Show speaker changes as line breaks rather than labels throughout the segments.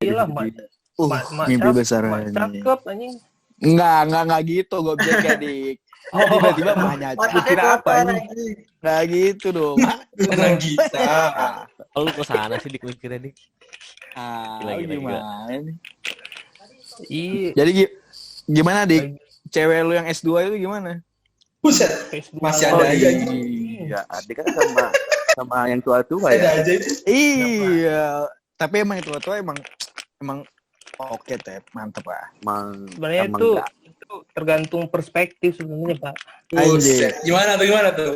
Iyalah, mak
mimpi besar
mak cakep anjing.
Enggak gitu goblok Dik. Tiba-tiba banyak. Kira apa ini? Enggak gitu dong.
Nagita.
Lu ke sana sih Dik mikirnya Dik.
Gila. Gimana nih?
Iya.
Jadi gimana Dik? Cewek lu yang S2 itu gimana?
Buset. Masih ada aja gitu.
Iya, adik kan sama yang tua-tua
Ada
ya.
aja itu.
Iya. Tapi emang itu emang oke Tep, mantep lah.
Sebenarnya itu tergantung perspektif sebenarnya Pak.
Buset. Gimana tuh?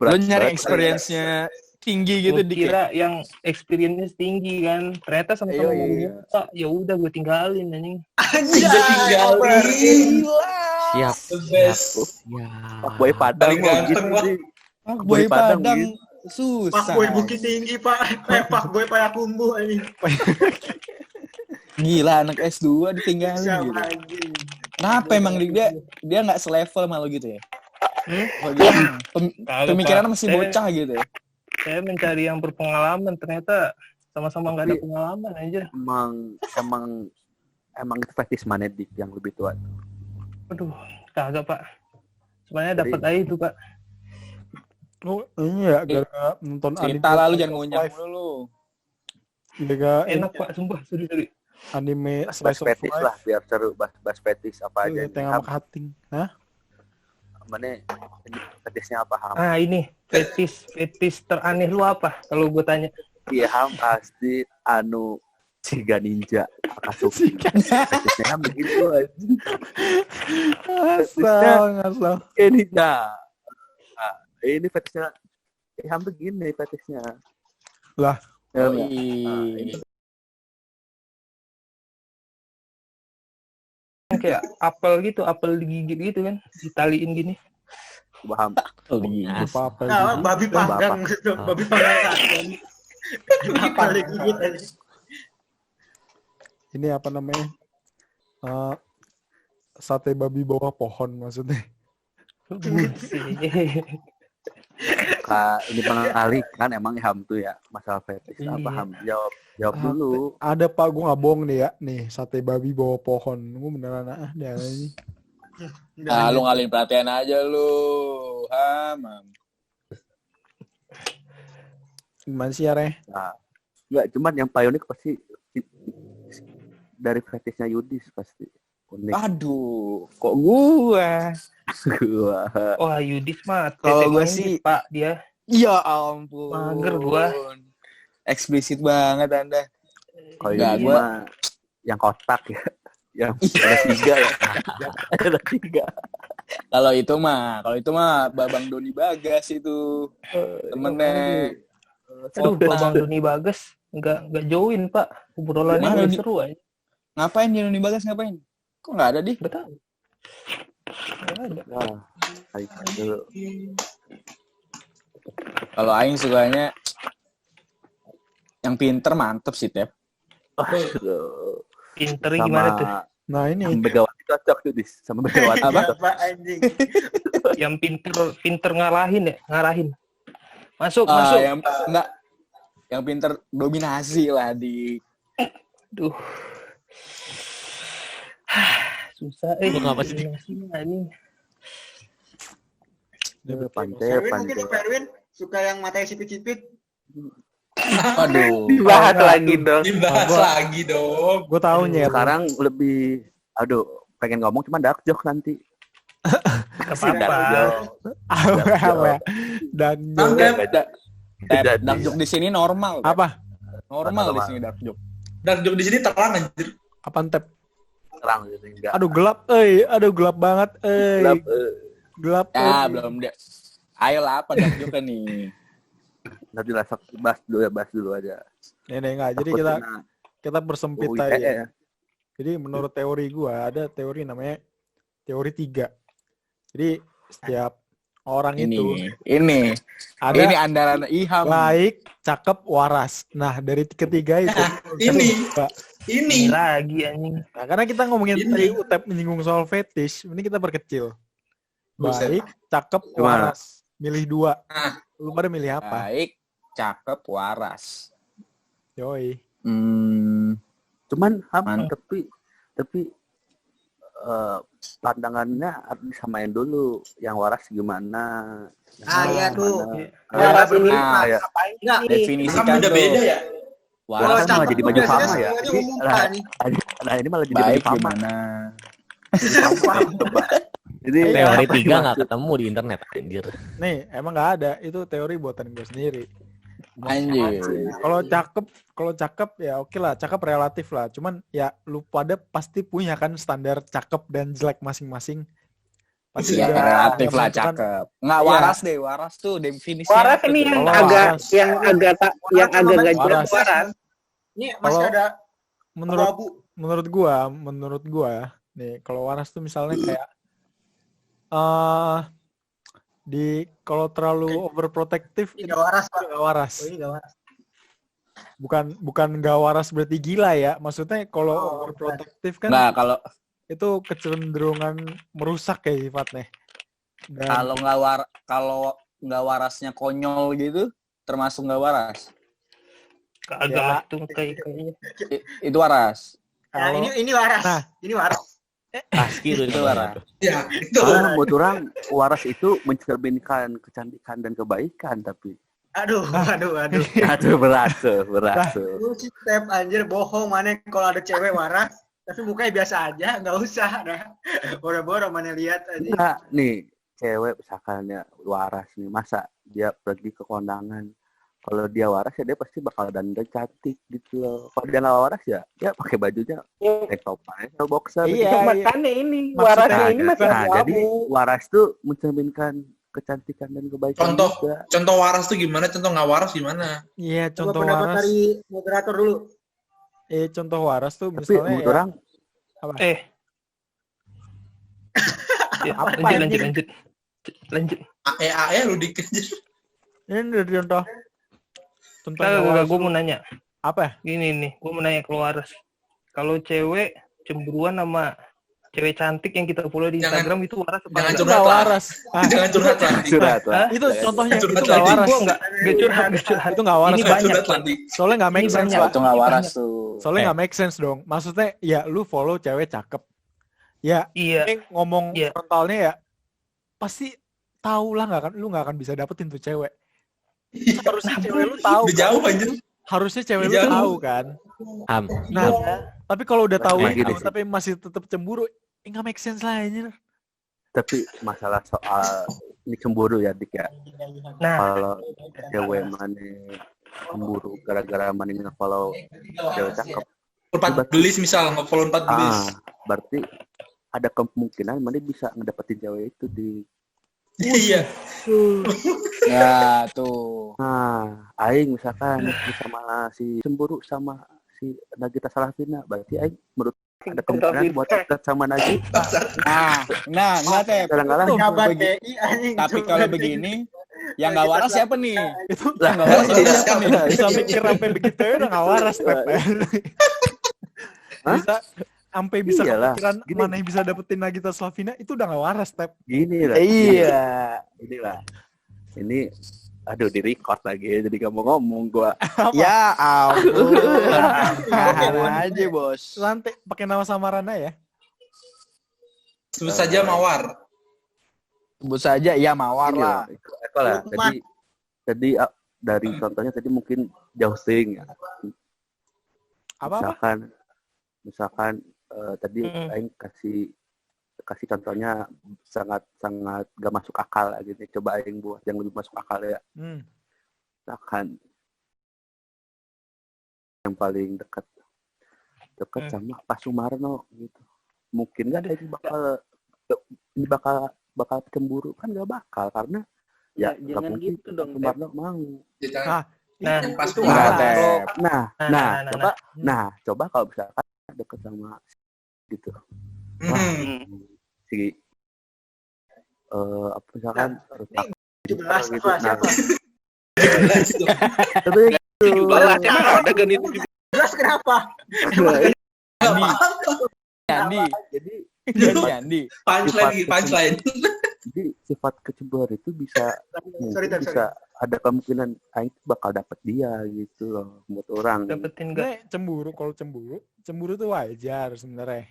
Lu nyari experience-nya tinggi gitu
Gue
Dik.
kira yang experience-nya tinggi kan. Ternyata sama-sama ngomong ya udah gue tinggalin anjing.
Tinggalin.
Siap.
The best.
Boy Padang
Paling ganteng lah.
Boy Padang susah.
Pak Boy Bukit Tinggi Pak. Pak Boy Payakumbuh ini.
Gila anak S2 ditinggalin gitu. Kenapa emang dia nggak selevel malu gitu ya? Pemikirannya masih bocah gitu ya?
Saya mencari yang berpengalaman, ternyata sama-sama nggak ada pengalaman aja.
Emang itu fetish mana Dik yang lebih tua?
Aduh, kagak Pak. Sebenarnya dapat aja itu Pak.
Oh iya, gara-gara nonton anime.
Cerita lalu jangan ngunyah dulu.
Enak Pak, sumpah, sorry.
Anime
Bahas
slice of
fetish
life.
lah, biar seru bahas fetish apa aja.
Tengah cutting. Hah?
Mana ini fetishnya apa Ham?
Ah ini fetish teraneh lu apa? Kalau gue tanya.
Iya Ham pasti Siga Ninja. Fetishnya Ham begitu aja.
Asal.
Ini fetishnya Ham begini fetishnya.
Lah.
Kayak apel digigit gitu kan, ditaliin gini.
Paham.
Apa-apa.
Babi panggang gitu. Babi panggang. Apa lagi?
Ini apa namanya? Sate babi bawah pohon maksudnya.
Ini pengali kan emang Ham tuh ya masalah fetish apa Ham? Jawab dulu.
Ada Pak, gue nggak bohong nih ya. Nih sate babi bawah pohon. Gue beneran ada ini.
Lu ngalihin perhatian aja lu. Ham.
Gimana sih ya Reh?
Nah, enggak cuman yang paling unik pasti dari fetishnya Yudis pasti. Unik.
Aduh, kok gua?
Wah, Yudis mah.
Kalau gua sih
Pak dia.
Ya ampun.
Mager gua.
Eksplisit banget Anda.
Kalau Yudis mah yang kotak ya. Yang ada 3 ya. Ada 3.
Kalau itu mah Babang Doni Bagas itu temennya.
Aduh, Babang Doni Bagas nggak join Pak. Obrolannya nggak seru aja.
Ngapain dia Doni Bagas ngapain? Kok nggak ada Dik?
Nggak tahu. Nggak ada.
Kalau Aing sukanya yang pinter mantep sih Tep.
Pinter gimana tuh?
Nah ini.
Yang Megawati cocok tuh Dis. Sama Megawati.
Apa anjing?
Yang pinter ngarahin. Masuk.
Yang pinter dominasi lah di.
Duh. Susah
Ngapa sih?
Ini.
Pantai.
Mungkin Perwin suka yang matanya sipit-sipit.
Aduh.
Dibahas lagi dong.
Gue tahu Nyer.
Sekarang lebih pengen ngomong cuma dark joke nanti.
Apa-apa.
Dan
Dark joke di sini normal.
apa?
Normal di sini dark joke.
Dark joke di sini terang anjir.
Apaan Tep?
Terang gitu enggak.
Aduh gelap banget. Gelap.
Ya belum deh. Ayolah apa dark joke nih?
Nanti lah bahas dulu aja.
Nih enggak. Jadi kita bersempit aja. Jadi menurut teori gua ada teori namanya teori 3. Jadi setiap orang
ini
ada
andalan Iham.
baik, cakep, waras. Nah, dari ketiga itu
Ini
Lagi anjing.
Nah, karena kita ngomongin tadi Utep menyinggung soal fetish, ini kita perkecil. Baik, cakep, waras. Milih 2. Lu pada milih apa?
Baik, cakep, waras.
Yoi.
Cuman
Man.
tapi pandangannya harus disamain dulu. Yang waras gimana?
Iya tuh.
Waras ini.
Nah, ya.
Enggak.
Kan
Definisikan
beda ya.
Waras
Kalau
malah jadi baju
biasanya
fama ya.
semuanya
Ini,
umum kan.
nah ini malah jadi baju
Baik
fama.
gimana?
Jadi
Teori
apa
3 nggak
maksud-
ketemu di internet anjir.
Nih, emang nggak ada. Itu teori buatan gue sendiri.
Anjir.
Kalau cakep ya oke lah, cakep relatif lah. Cuman ya lu pada pasti punya kan standar cakep dan jelek masing-masing. Pasti
Ya
juga
relatif lah
menentukan-
cakep. Nggak
Iya.
waras deh, waras tuh definisinya.
Waras
apa
ini
tuh?
yang
Kalau
agak
waras.
yang agak nggak jelas
Waras.
waras.
Ini masih
Kalau
ada
menurut
abu-abu.
menurut gua nih kalau waras tuh misalnya kayak kalau terlalu overprotective
Ini
itu
nggak waras, Pak.
nggak waras.
Oh, ini nggak waras.
Bukan nggak waras berarti gila ya. Maksudnya kalau overprotective kan
Nggak, kalau
itu kecenderungan merusak ya sifatnya. Dan
kalau nggak warasnya konyol gitu, termasuk nggak waras.
Agak
Ya.
lah tuh kayaknya.
Itu waras.
Nah,
kalau
ini waras.
Nah.
Ini waras.
Aski itu
Itu waras.
Ya, itu.
Kalau menurut orang waras itu mencerminkan kecantikan dan kebaikan, tapi
Aduh.
aduh berat tuh.
Lu sih step anjir bohong mana kalau ada cewek waras tapi mukanya biasa aja, nggak usah dah. Boro-boro mana lihat aja.
Enggak, nih cewek misalkan ya waras nih, masa dia pergi ke kondangan, kalau dia waras ya dia pasti bakal dandan cantik gitu loh. Kalau dia nggak waras ya dia pakai bajunya tank top aja, boxer gitu.
Iya,
Makanya ini
Maksudnya-
warasnya ini masih
Nah, jadi
abu-abu.
waras tuh mencerminkan kecantikan dan kebaikan
Contoh.
juga.
Contoh waras tuh gimana? Contoh nggak waras gimana?
iya
Coba
contoh
pendapat
waras.
dari moderator dulu.
Contoh waras tuh
Tapi
misalnya
menurut
ya,
orang
Ya,
Apa
lanjut. Lanjut.
AE lu dikit.
ini dari contoh
Kagak,
waras
gue mau nanya.
apa?
Gini nih, gue mau nanya kalau waras. Kalau cewek cemburuan sama cewek cantik yang kita follow di
Jangan-
Instagram itu waras apa
jangan
enggak?
curhat
Nggak
lah.
waras.
Jangan curhat lah.
Curhat lah.
Hah?
Itu contohnya itu
Curhat
nggak
lagi.
waras.
Gue enggak curhat.
Itu nggak waras.
Ini
Jangan
banyak.
curhat lagi.
Soalnya nggak make
Ini
sense
banyak.
lah.
Itu nggak waras tuh.
Soalnya nggak make sense dong. Maksudnya ya lu follow cewek cakep. Ya,
Iya.
ngomong
Iya.
frontalnya ya pasti tahu lah lu nggak akan bisa dapetin tuh cewek. Harusnya cewek lu tahu.
Udah jauh anjir.
Harusnya cewek lu
Jauh.
tahu kan.
Am.
Nah, tapi kalau udah tahu
Nah, gini
itu, tapi masih tetap cemburu, nggak make sense lah anjir.
Tapi masalah soal ini cemburu ya Dik ya.
Nah,
Kalau cewek mana cemburu gara-gara mana nge-follow cewek cakep.
Empat gelis misal, nge-follow 4 gelis.
Berarti ada kemungkinan mana bisa ngedapetin cewek itu di.
Iya.
Ya tuh.
Nah, aing misalkan sama si cemburu sama si Nagita Slavina, berarti aing menurut ada kemungkinan buat dekat sama Nagita.
Nah, nggak teh.
Kadang-kadang
Nyabat
begi-
TI anjing.
Tapi kalau begini, yang nggak waras siapa nih?
Itu
Yang nggak waras siapa
Siapa
nih?
bisa mikir sampai begitu ya udah nggak waras Tep.
Hah?
Bisa sampai bisa
Iyalah.
kepikiran
Gini.
mana yang bisa dapetin Nagita Slavina itu udah nggak waras Tep.
gini lah.
Iya.
Inilah. Ini aduh di record lagi jadi gak mau ngomong gua.
Ya ampun. Tahan aja bos.
Lantai pakai nama samaran ya.
Sebut saja mawar.
Sebut saja ya mawar
Ini
lah.
Itu lah. Jadi dari contohnya tadi mungkin jousting ya.
Apa?
Misalkan tadi
Mm-mm.
aing kasih contohnya sangat gak masuk akal lah gitu. Coba aing buat yang lebih masuk akal ya. Misalkan yang paling dekat sama Pak Sumarno gitu. Mungkin kan aing bakal cemburu kan gak bakal karena ya gak
jangan
mungkin
gitu dong,
Pak Sumarno mau.
Jangan.
Nah,
Pas
itu
Enggak,
waras.
Tep.
Coba kalau misalkan deket sama gitu. Si apa misalkan rusak gitu.
17 apa siapa?
Tapi gitu.
ada kan itu.
17 kenapa?
Andi.
Jadi
Andi.
Punchline.
jadi sifat kecemburuan itu bisa
Sorry.
bisa ada kemungkinan aing bakal dapet dia gitu loh buat orang.
Dapetin nggak?
Nah, kalau cemburu tuh wajar sebenarnya.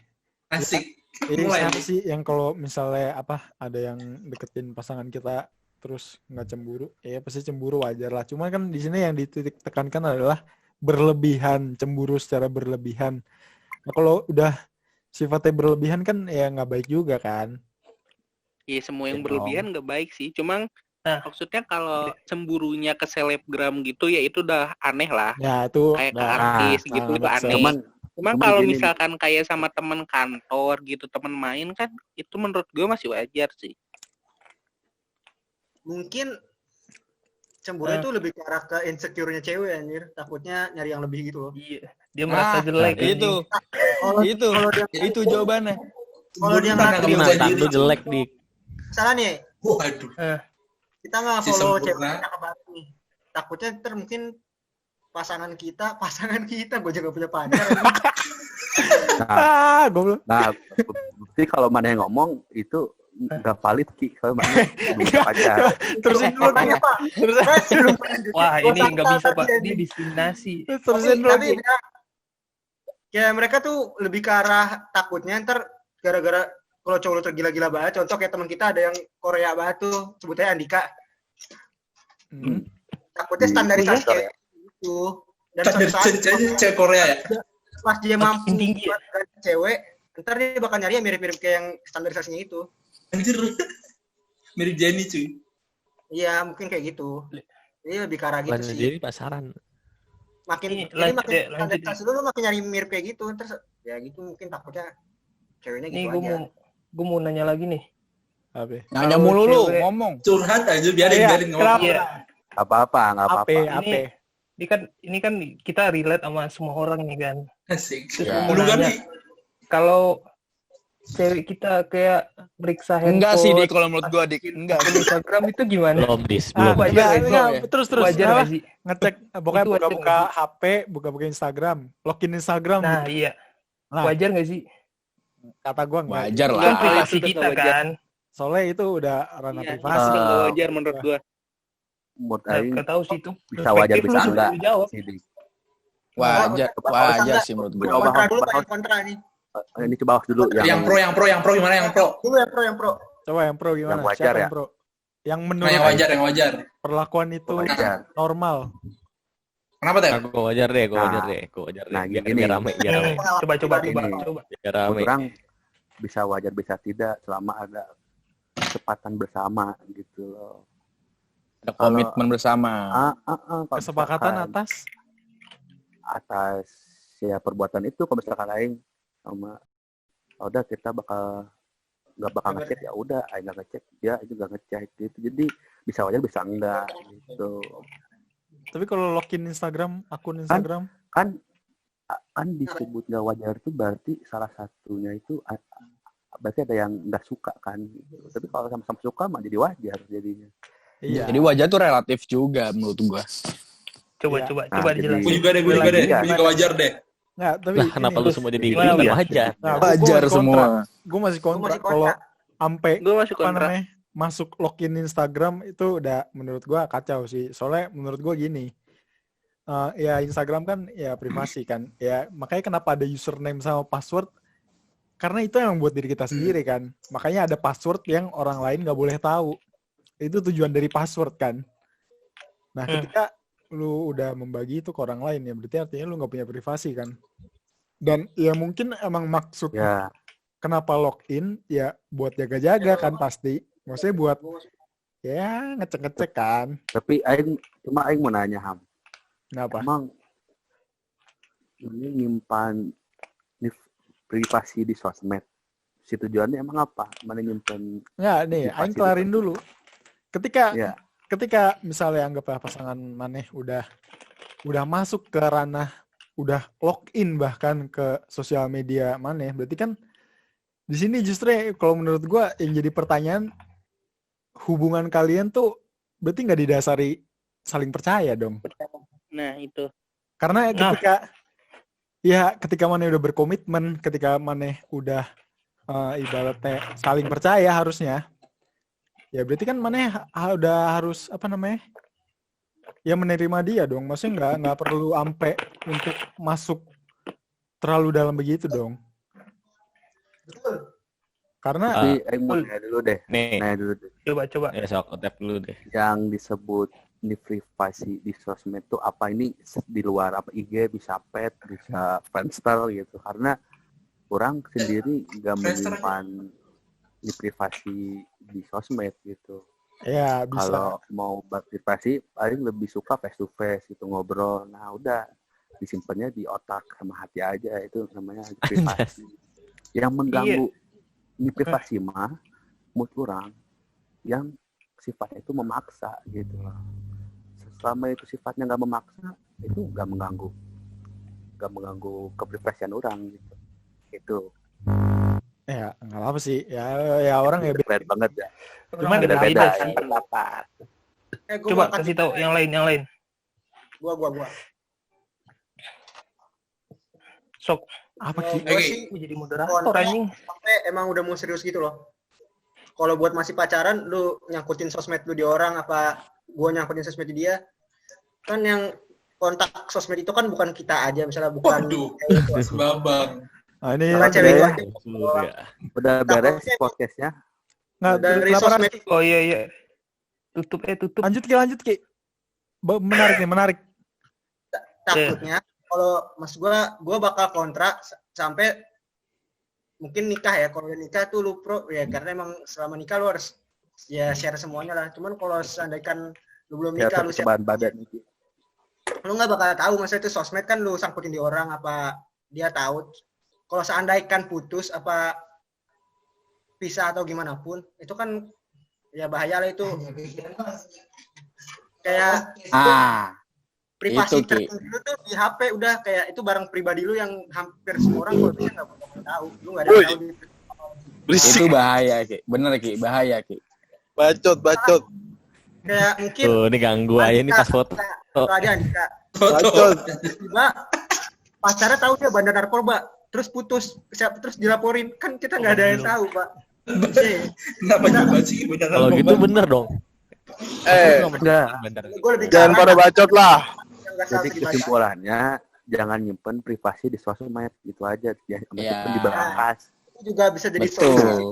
Asik.
Ini
Mulai
siapa
nih.
sih yang kalau misalnya ada yang deketin pasangan kita terus nggak cemburu, ya pasti cemburu wajar lah. Cuma kan di sini yang dititik tekankan adalah berlebihan, cemburu secara berlebihan. Nah, kalau udah sifatnya berlebihan kan ya nggak baik juga kan.
Iya, semua yang
Gitu.
berlebihan nggak baik sih. Cuma maksudnya kalau cemburunya ke selebgram gitu ya itu udah aneh lah.
Ya itu
Kayak ke
nah,
artis gitu itu
betul.
aneh. Cuma kalau
gini,
misalkan kayak sama temen kantor gitu, temen main kan itu menurut gue masih wajar sih.
Mungkin cemburu itu lebih ke arah ke insecure-nya cewek anjir. Takutnya nyari yang lebih gitu loh.
Iya. Dia merasa jelek.
Itu. Itu. Itu jawabannya.
Kalau dia
Bukan,
nggak
Mantan lu jelek dik.
salah nih,
Waduh.
kita nggak
Si
follow
sempurna.
cewek cakep banget nih. Takutnya ntar mungkin pasangan kita gue juga punya pacar.
Goblok.
Nah, berarti kalau mana yang ngomong itu nggak valid Ki, kalau mana punya pacar.
Terusin dulu
Makanya Pak,
Wah, ini nggak bisa, Pak. Ini diskriminasi.
Terusin dulu.
tapi kayak mereka tuh lebih ke arah takutnya ntar gara-gara kalau cowok lu tergila-gila banget, contoh kayak teman kita ada yang Korea banget tuh, sebutnya Andika. Takutnya standarisasi kayak gitu. Dan suatu saat
Cewek Korea ya.
pas dia mampu
tinggi ya?
buat ganti cewek, ntar dia bakal nyari yang mirip-mirip kayak yang standarisasinya itu.
Anjir. Mirip Jenny cuy.
Iya, mungkin kayak gitu. Jadi lebih ke arah gitu
Lanjut
sih.
jadi pasaran.
Makin
Ini,
jadi
lanjut
makin
deh, lanjut
standarisasi dulu makin nyari mirip kayak gitu. Terus ya gitu mungkin takutnya ceweknya
Nih
gitu aja.
gue mau nanya lagi nih.
Apa?
Nanya
Kalau
mulu lu,
cewek-
ngomong.
Curhat aja biarin
Iya,
ngomong.
kenapa?
Iya.
Nggak apa-apa.
Ini kan kita relate sama semua orang nih kan.
Asik.
Terus
Ya.
gua mau
Dulu kan
nanya,
nih.
kalau cewek kita kayak meriksa handphone,
Enggak sih, Dik, kalau menurut gua, Dik. Enggak.
akun Instagram itu gimana?
Belum dis,
Ah,
belum.
wajar nggak sih?
enggak, terus
Wajar
apa?
nggak sih?
Ngecek pokoknya
Itu wajar
buka-buka HP, buka-buka Instagram, login Instagram.
Nah
gitu.
iya,
Nah,
wajar nggak sih?
kata gua enggak.
Wajar
Itu
lah.
kan privasi
itu
kita
nggak wajar.
kan.
Soalnya itu udah ranah
Iya,
privasi.
itu nggak wajar menurut gua.
Menurut
Nah,
aing
nggak tahu sih itu.
bisa wajar
Perspektif
bisa
lu
enggak.
sudah jawab.
sih, Dik.
Wajar sih menurut gua.
Kontra dulu Pak, yang kontra nih.
Ini coba bahas dulu
Yang pro gimana yang pro?
Dulu yang pro.
Coba yang pro gimana?
Yang wajar
Siapa
ya?
yang pro? Yang
Nah,
menurut
yang wajar.
perlakuan itu
Wajar.
normal.
Kenapa teh?
Gue wajar deh, gue
Nah.
wajar deh, gue wajar deh.
Nah,
Biar
gini.
rame, biar rame.
Coba.
Ini.
Biar rame.
Orang bisa wajar bisa tidak selama ada kesepakatan bersama gitu loh.
Ada komitmen bersama.
Kalau
Kesepakatan
misalkan atas ya perbuatan itu, kalau misalkan aing sama udah kita nggak bakal ngecek, ya udah aing nggak ngecek, dia juga ngecek gitu. Jadi bisa wajar bisa enggak gitu.
Tapi kalau login Instagram, akun Instagram,
Kan disebut nggak wajar itu berarti salah satunya itu berarti ada yang nggak suka kan gitu. Tapi kalau sama-sama suka mah jadi wajar jadinya.
iya.
Jadi wajar tuh relatif juga menurut gua.
Coba
Iya.
coba
jadi-
dijelasin.
Gue juga deh.
Iya.
Gue juga wajar deh.
Nggak, tapi
Lah kenapa lu semua jadi
Gimana,
gini?
Bang?
Wajar.
Wajar semua.
Gue masih kontra.
Gua masih kontra.
Kalau sampai
Gua masih
apa
kontra.
namanya masuk login Instagram itu udah menurut gua kacau sih. Soalnya menurut gua gini, ya Instagram kan ya privasi kan. Ya makanya kenapa ada username sama password? Karena itu yang buat diri kita sendiri kan. Makanya ada password yang orang lain nggak boleh tahu. Itu tujuan dari password kan. Nah ketika lu udah membagi itu ke orang lain ya berarti artinya lu nggak punya privasi kan. Dan ya mungkin emang maksud
Ya,
kenapa login ya buat jaga-jaga kan pasti. Maksudnya buat ya ngecek-ngecek kan.
tapi aing mau nanya Ham.
Kenapa?
Emang ini nyimpan privasi di sosmed. Si tujuannya emang apa? Mana nyimpan?
Nggak nih,
Privasi
aing kelarin dulu.
Ya,
Ketika misalnya anggaplah pasangan maneh udah masuk ke ranah, udah login bahkan ke sosial media maneh, berarti kan di sini justru kalau menurut gua yang jadi pertanyaan hubungan kalian tuh berarti nggak didasari saling percaya dong.
Nah, itu.
Karena ketika maneh udah berkomitmen, ketika maneh udah ibaratnya saling percaya harusnya, ya berarti kan maneh udah harus ya menerima dia dong. Maksudnya nggak perlu ampe untuk masuk terlalu dalam begitu dong.
Betul.
Karena
Tapi aing mau nanya dulu deh.
Nih,
Nanya dulu deh.
Coba.
ya sok tap dulu deh.
Yang disebut di privasi di sosmed tuh apa ini di luar apa IG bisa pet, bisa Friendster gitu. Karena orang sendiri nggak
Friendster
menyimpan di privasi di sosmed gitu.
ya bisa.
Kalau mau berprivasi paling lebih suka face to face gitu ngobrol. Nah udah disimpannya di otak sama hati aja, itu namanya privasi. Yang mengganggu di privasi mah mood orang yang sifatnya itu memaksa gitu. Selama itu sifatnya nggak memaksa, itu nggak mengganggu keprivasian orang gitu. Itu
Ya nggak apa sih. Ya orang ya
keren banget ya.
Cuman
Beda-beda
beda
ya
sih.
pendapat.
Gua
Coba
mau
kasih tahu yang lain.
Gua.
Sok,
apa
Kalau
Ki?
gua sih
gua jadi moderator anjing.
sampai emang udah mau serius gitu loh. Kalau buat masih pacaran, lu nyangkutin sosmed lu di orang apa gua nyangkutin sosmed di dia, kan yang kontak sosmed itu kan bukan kita aja, misalnya bukan
Waduh.
cewek itu.
Babang.
Nah, ini
Bukan cewek itu
ya.
aja.
Ya.
Udah beres
Takutnya-
podcastnya.
nggak
Dari
kenapa,
sosmed itu
Oh iya. Tutup.
lanjut Ki. Menarik.
takutnya kalau mas gua bakal kontrak sampai mungkin nikah ya. Kalau udah nikah tuh lu pro ya, karena emang selama nikah lu harus ya share semuanya lah. Cuman kalau seandainya lu belum
Ya
nikah lu share,
percobaan badan nih.
lu nggak bakal tahu masa itu sosmed kan lu sangkutin di orang apa dia tahu. Kalau seandainya putus apa pisah atau gimana pun itu kan ya bahaya lah itu. Kayak
itu,
privasi
Ki.
tertentu tuh di HP udah kayak itu barang pribadi lu yang hampir semua orang kalau bisa nggak bakal tahu. Lu nggak ada
Woi.
yang tahu di
Itu bahaya, Ki. Bener, Ki. Bahaya, Ki.
Bacot.
kayak mungkin
Tuh, ini ganggu aja nih pas foto.
Kalau ada Andika
Bacot.
tiba pacarnya tahu dia bandar narkoba terus putus terus dilaporin kan kita nggak ada yang tahu Pak.
Kenapa juga sih benar
Kalau gitu bener dong.
Enggak.
Gue lebih
Jangan pada bacot lah.
Jadi kesimpulannya jangan nyimpen privasi di sosmed gitu aja ya.
Iya.
Dibahas.
itu juga bisa jadi solusi.
Betul.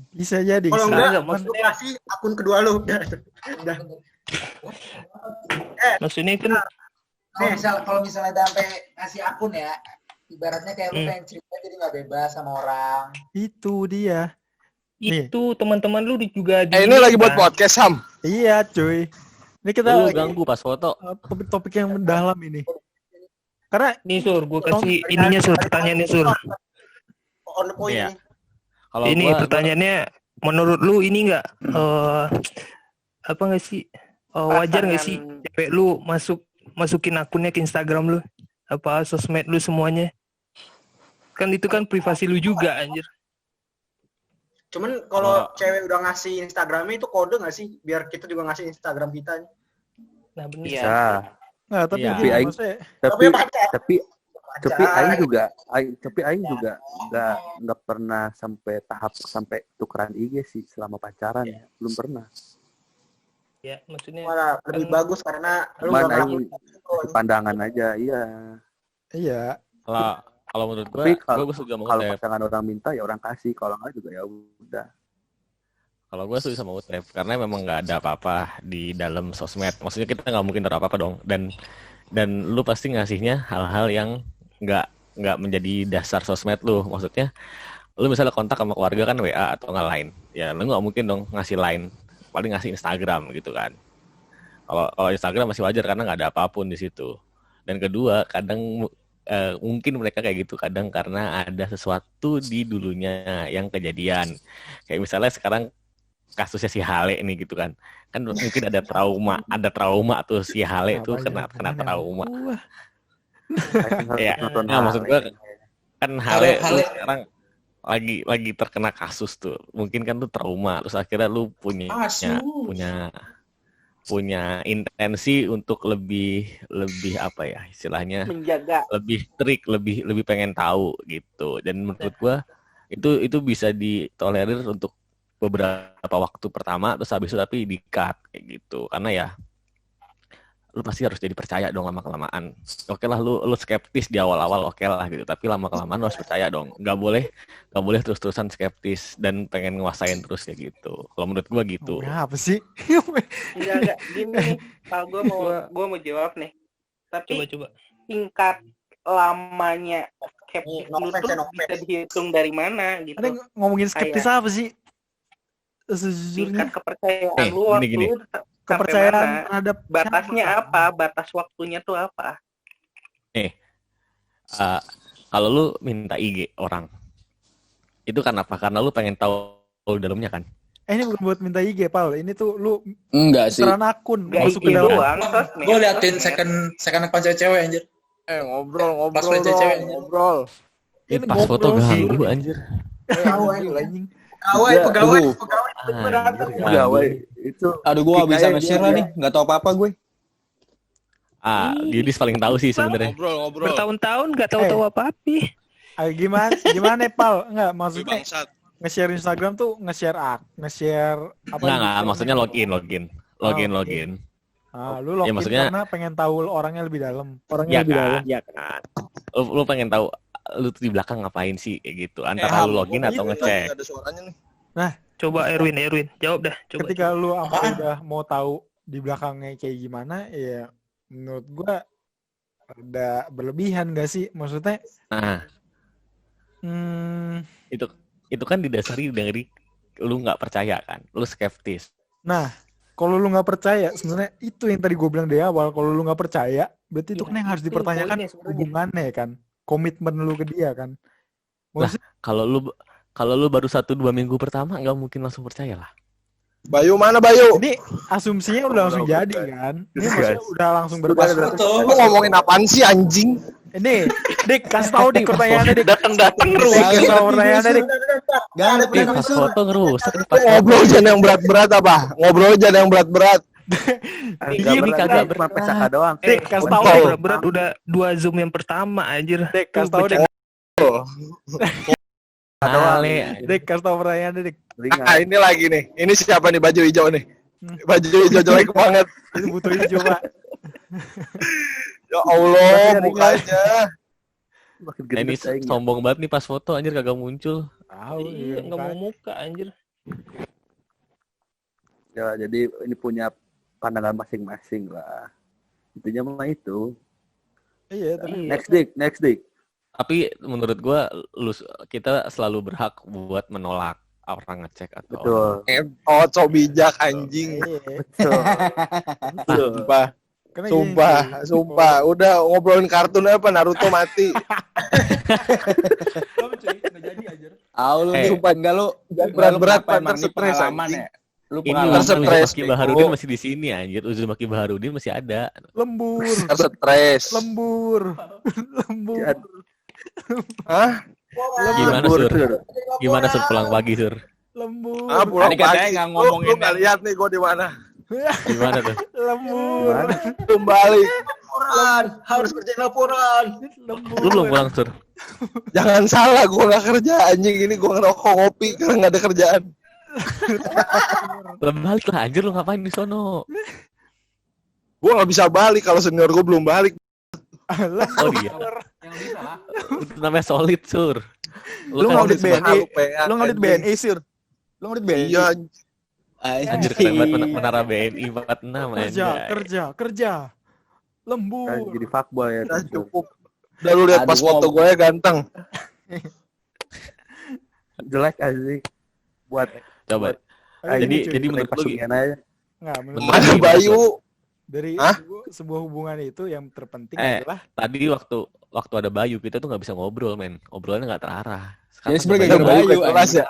Bisa jadi.
Kalau
bisa.
enggak,
maksudnya-
lu kasih akun kedua lu. Udah.
Maksudnya kan
Kalau misalnya udah sampai ngasih akun ya, ibaratnya kayak lu pengen cerita jadi nggak bebas sama orang.
Itu dia. Nih.
itu teman-teman lu juga
Ini lagi buat podcast, Sam.
Iya, cuy. Ini kita
Lu
lagi
ganggu pas foto.
topik yang mendalam ini. Karena
nih Sur, gue kasih ininya Sur, pertanyaannya Sur.
On the point
Iya.
nih.
Kalau
Ini
gua
pertanyaannya, menurut lu ini nggak apa nggak sih wajar nggak sih cewek lu masukin akunnya ke Instagram lu, apa sosmed lu semuanya? Kan itu kan privasi lu juga anjir.
Cuman kalau cewek udah ngasih Instagramnya itu kode nggak sih? Biar kita juga ngasih Instagram kita.
Nah bener.
Bisa.
nah, tapi
Iya.
gini,
Aing-
maksudnya
Tapi
pacar.
tapi
Pacar.
Aing juga nggak pernah sampai tukeran IG sih selama pacaran. Belum pernah.
Ya maksudnya
Malah lebih bagus karena lu
Cuman
nggak
Aing
ngelakuin.
pandangan aja, iya.
iya.
kalau menurut gua,
Tapi kalau
gua juga mau
kalau
Utep.
pasangan orang minta ya orang kasih, kalau nggak juga ya udah.
Kalau gua setuju sama Utep karena memang nggak ada apa-apa di dalam sosmed. Maksudnya kita nggak mungkin ada apa-apa dong. Dan lu pasti ngasihnya hal-hal yang nggak menjadi dasar sosmed lu. Maksudnya lu misalnya kontak sama keluarga kan WA atau nggak Line. Ya lu nggak mungkin dong ngasih Line. Paling ngasih Instagram gitu kan. Kalau Instagram masih wajar karena nggak ada apapun di situ. Dan kedua, kadang mungkin mereka kayak gitu kadang karena ada sesuatu di dulunya yang kejadian. Kayak misalnya sekarang kasusnya si Hale nih gitu kan. Kan mungkin ada trauma tuh si Hale tuh kena trauma. Ya, nah, maksud gue kan Hale tuh sekarang lagi terkena kasus tuh. Mungkin kan tuh trauma terus akhirnya lu punya intensi untuk lebih apa ya istilahnya
menjaga
lebih trik lebih pengen tahu gitu. Dan menurut gua itu bisa ditolerir untuk beberapa waktu pertama terus habis itu tapi di-cut kayak gitu karena ya lu pasti harus jadi percaya dong lama-kelamaan. Oke lah lu skeptis di awal-awal oke lah gitu, tapi lama-kelamaan lu harus percaya dong. Nggak boleh terus-terusan skeptis dan pengen nguasain terus kayak gitu. Kalau menurut gua gitu.
Apa sih?
Enggak gini. Kalau gua mau jawab nih. Tapi
Coba.
tingkat lamanya skeptis lu tuh bisa dihitung dari mana gitu.
Ada ngomongin skeptis apa sih?
Tingkat
Sejujurnya
kepercayaan lu waktu
gini.
lu
kepercayaan terhadap
batasnya apa? Batas waktunya tuh apa?
Kalau lu minta IG orang, itu kan apa? Karena lu pengen tahu dalamnya kan?
ini bukan buat minta IG, Paul. Ini tuh lu
Enggak sih.
peran akun
Gak
masuk ke
IG
dalam.
doang.
Gue liatin second account cewek anjir.
Ngobrol
Pas liat cewek, anjir.
ngobrol.
Ini
Pas foto
ngobrol sih.
ganggu anjir.
Anjing.
Pegawai itu.
Aduh, gue gak bisa nge-share lah nih. Gak tau apa-apa gue.
Yudis paling tahu sih sebenarnya.
Ngobrol.
Bertahun-tahun nggak tahu-tahu apa-apa.
Gimana Pal? Enggak, maksudnya
Bangsat.
nge-share Instagram tuh nge-share apa?
Enggak, maksudnya login.
Lu login
Ya, maksudnya-
karena pengen tahu orangnya lebih dalam.
Ya kan. Lu pengen tahu lu tuh di belakang ngapain sih kayak gitu. Antara lu login atau ngecek.
Ada suaranya nih.
Coba Erwin, jawab dah. Coba.
Ketika lu udah mau tahu di belakangnya kayak gimana, ya menurut gua ada berlebihan gak sih? Maksudnya
Nah, itu kan didasari dari lu nggak percaya kan, lu skeptis.
Nah, kalau lu nggak percaya, sebenarnya itu yang tadi gue bilang dari awal. Kalau lu nggak percaya, berarti itu kan yang harus dipertanyakan hubungannya kan, komitmen lu ke dia kan.
Lah, kalau lu baru 1-2 minggu pertama nggak mungkin langsung percaya lah.
Bayu mana Bayu?
Ini asumsinya udah langsung jadi kan. Ini maksudnya udah langsung berpasangan.
Lu ngomongin apaan sih anjing?
Ini, Dik, kasih tahu Dik pertanyaannya Dik.
Datang
Kasih tahu pertanyaannya Dik.
Pas foto ngerusak nih, pas
Ngobrol jangan yang berat-berat apa? Ngobrol jangan yang berat-berat.
Ini kagak
cuma pesaka doang.
Dik, kasih tahu
Tahu
Dik.
berat udah 2 Zoom yang pertama anjir.
Dik, kasih tahu Dik. Dik, kasih tahu pertanyaannya Dik.
Ini lagi nih. Ini siapa nih baju hijau nih? Baju hijau jelek banget.
Itu butuh hijau, Pak.
Ya Allah, mukanya.
ini sombong banget nih pas foto anjir kagak muncul.
Tahu,
Iya, nggak mau muka anjir.
Ya, jadi ini punya pandangan masing-masing lah. Intinya mah itu.
Iya, tapi
Next Dik.
Tapi menurut gua kita selalu berhak buat menolak orang ngecek atau
Betul.
Oh, so bijak anjing. Sumpah.
Karena
Sumpah. Udah ngobrolin kartun apa Naruto mati.
Sumpah enggak lu.
Berat-berat pantar stres anjing.
Lu
ini
pengalaman.
Uzumaki Baharudin masih di sini anjir. Uzumaki Baharudin masih ada.
lembur.
Stres.
Lembur.
Hah?
Gimana Sur pulang pagi Sur?
Lembur.
Pulang
Tadi katanya
pagi.
nggak ngomongin
Lu nggak lihat nih gue di mana?
Gimana tuh?
Lembur.
Kembali.
Harus kerjain laporan.
Lu belum pulang Sur?
Jangan salah, gue nggak kerja anjing. Ini gue ngerokok ngopi karena nggak ada kerjaan.
Belum balik lah anjir, lu ngapain di sono?
Gue nggak bisa balik kalau senior gue belum balik.
Oh iya. Itu namanya solid Sur.
Lu
kan
ngaudit BNI.
PA,
Lu ngaudit BNI, Sir. Lu ngaudit BNI.
Iya.
anjir keren banget menara BNI 46
Kerja. Lembur.
Jadi fuckboy ya.
Udah cukup. Udah lu lihat pas foto gue ya ganteng.
Jelek aja buat
coba. Jadi menurut lu
aja.
Enggak, menurut
Mana Bayu?
dari sebuah hubungan itu yang terpenting adalah
tadi waktu ada Bayu kita tuh nggak bisa ngobrol men, obrolannya nggak terarah.
Ya sebenarnya gara-gara Bayu
kelas ya.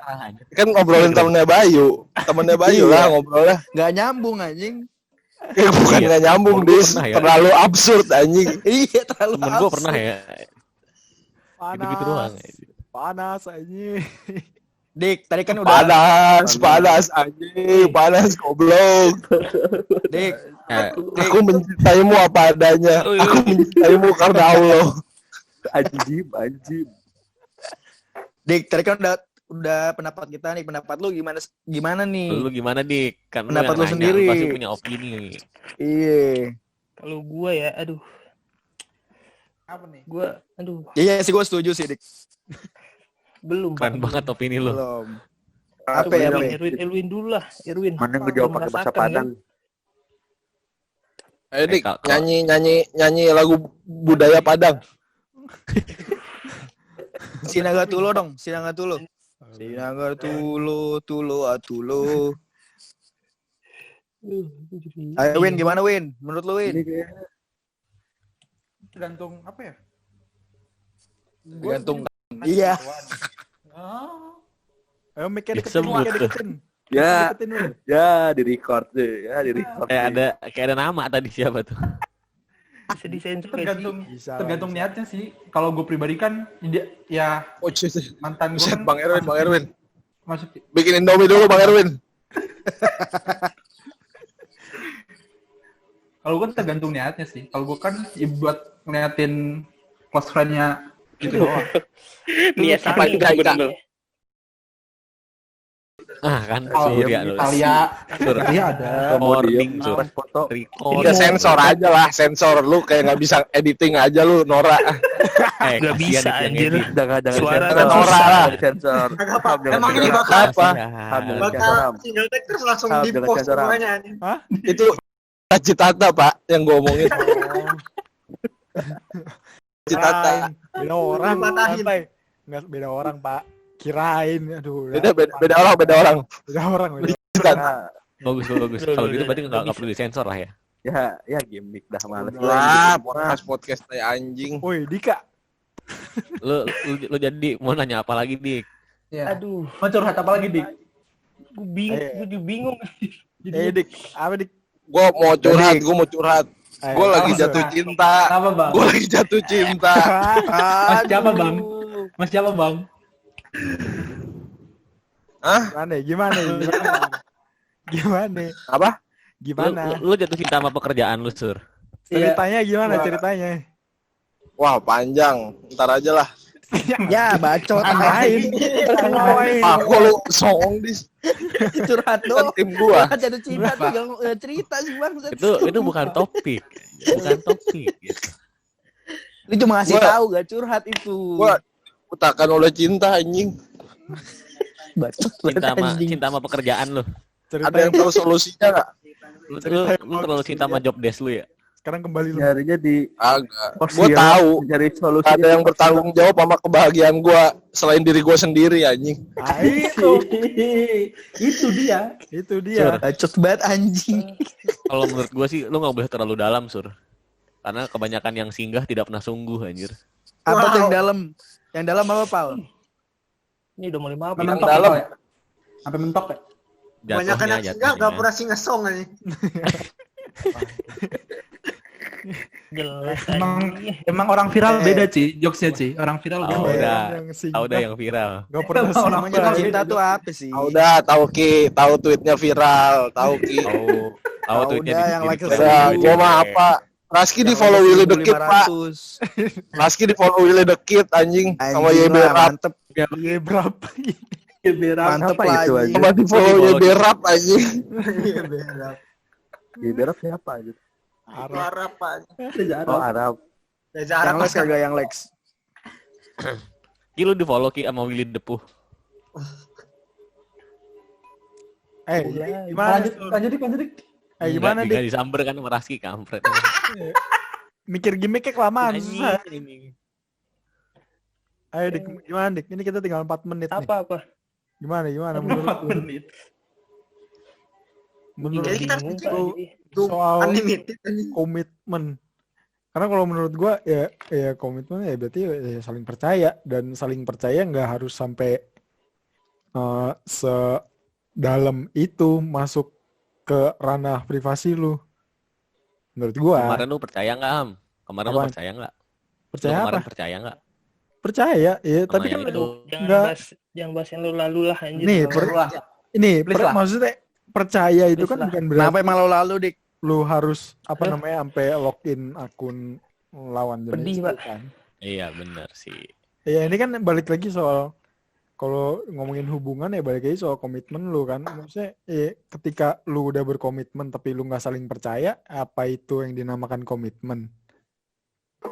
Kan ngobrolin temennya Bayu lah ngobrolnya.
Nggak nyambung anjing.
Bukan nggak nyambung Dis, terlalu absurd anjing.
Iya terlalu.
Temen gue pernah ya. Gitu-gitu doang.
Panas anjing.
Dik, tadi kan udah
panas anjing, panas goblok.
Dik,
aku mencintaimu apa adanya. Aku mencintaimu karena Allah.
Anjim.
Dik, tadi kan udah pendapat kita nih. Pendapat lu gimana nih?
Lu gimana Dik? Kan
pendapat lu sendiri.
Pasti punya opini.
Iya.
Kalau gua ya, aduh.
Apa nih?
Gua, aduh.
Iya sih gue setuju sih, Dik.
Belum.
Keren banget opini lu.
Belum.
Apa
ya?
Erwin dulu lah, Erwin.
Mana gue jawab pakai bahasa Padang.
Ayo Dik, nyanyi lagu budaya Padang.
Sinaga Tulo dong, Sinaga Tulo. Sinaga Tulo, atulo. Ayo Win, gimana Win? Menurut lu Win?
Tergantung apa ya?
Tergantung. Iya.
Ayo mikir
Disebut tuh.
Ya, di record deh, ya di record.
Kayak ada nama tadi siapa tuh?
Bisa disensor
tergantung niatnya sih. Kalau gue pribadi kan ya mantan gue kan
Bang Erwin.
masuk
Bikin Indomie dulu Bang Erwin.
kalau gue tergantung niatnya sih. Kalau gue kan buat ngeliatin close friend-nya gitu doang.
Niat apa itu bener.
Kan Surya lu.
Italia ada.
Recording Sur.
foto.
Record.
Udah sensor aja lah, sensor lu kayak nggak bisa editing aja lu Nora.
Nggak bisa, anjir.
Jangan
Suara
sensor.
Nora lah.
Sensor.
Agak apa? Emang ini bakal
Apa?
single take terus langsung di post semuanya.
Itu cita-cita Pak yang gue omongin. Cita-cita.
Beda orang.
Dipatahin.
Enggak beda orang, Pak. Kirain, aduh.
Beda orang.
Beda orang.
Bagus. Kalau gitu berarti nggak perlu disensor lah ya.
Ya gimmick dah males.
Lah, podcast kayak anjing.
Woi, Dika.
Lu jadi mau nanya apa lagi, Dik?
Ya.
Aduh,
Mau curhat apa lagi, Dik?
gue bingung.
Dik. Apa, Dik?
Gue mau curhat. Gue lagi jatuh cinta.
Apa, Bang?
Gue lagi jatuh cinta.
Mas siapa, Bang?
Hah?
Gimana?
Apa?
Gimana?
Lu jatuh cinta sama pekerjaan lu, Sur?
Ceritanya gimana ceritanya?
Wah, panjang. Ntar aja lah.
Ya, bacot
Main.
Aku lu song dis.
curhat
Kan
dong.
tim gua.
Jatuh cinta tuh jangan cerita sih Bang.
Itu bukan topik. Gitu.
Lu cuma ngasih tahu gak curhat itu.
Gua utakan oleh cinta anjing.
Bacot
Cinta sama pekerjaan lu.
Ada yang tahu solusinya enggak?
Lu terlalu cinta sama job desk lu ya?
Sekarang kembali lu.
Nyarinya di
Agak.
pos
Gua
dia,
tahu.
Cari solusi.
Ada yang bertanggung jawab sama kebahagiaan gua selain diri gua sendiri anjing.
Itu dia.
Sur.
Bacot banget anjing.
Kalau menurut gua sih lu nggak boleh terlalu dalam, Sur. Karena kebanyakan yang singgah tidak pernah sungguh, anjir.
Apa tuh yang dalam? Yang dalam apa, Pal?
Ini udah mulai mabuk.
Yang dalam
Sampai mentok ya?
Banyakan yang singgah gak pernah singgah song aja.
Jelas
Emang orang viral beda, Ci. Jokesnya, Ci. Orang viral
Tahu
beda.
udah yang viral.
Gak pernah
Namanya cinta tuh apa sih?
tahu Ki, tahu tweetnya viral, tahu Ki.
Tahu tweetnya
udah, yang like
Udah, gua mah apa? Raski di follow Willy the Kid, Pak. Raski di follow Willy the Kid anjing sama YB Rap.
Mantep.
Iya berapa?
Mantep
Apa
lah
itu,
anjing.
Sama di follow YB Rap anjing.
Di berap siapa gitu?
Arab aja.
Oh, Arab.
Reza
Yang
Arab
Lex kagak yang Lex.
Ki lu di follow Ki sama Willy Depuh.
Gimana? Lanjut. Gimana, Dik?
Dik? Disamber kan sama Raski, kampret.
Mikir gimmicknya kelamaan. Susah.
Ini.
Ayo, Dik. Gimana, Dik? Ini kita tinggal 4 menit nih.
apa?
Gimana menurut lu? Menurut
Jadi kita
lu
tuh
soal
unlimited.
komitmen. Karena kalau menurut gua ya komitmen ya berarti ya saling percaya, dan saling percaya nggak harus sampai sedalam itu masuk ke ranah privasi lu. Menurut gua.
Kemarin lu percaya nggak, Am? Kemarin lu percaya nggak?
Percaya
Kemarin
apa?
percaya nggak?
Percaya, ya. Tapi kan
Jangan bahas yang lu lalu lah anjir.
Nih, maksudnya percaya itu kan bukan berarti.
Kenapa emang lalu Dik?
Lu harus sampai login akun lawan jenis.
Pedih, Pak.
Kan.
Iya benar sih.
Ya ini kan balik lagi soal kalau ngomongin hubungan ya balik lagi soal komitmen lu kan. Maksudnya ketika lu udah berkomitmen tapi lu nggak saling percaya, apa itu yang dinamakan komitmen?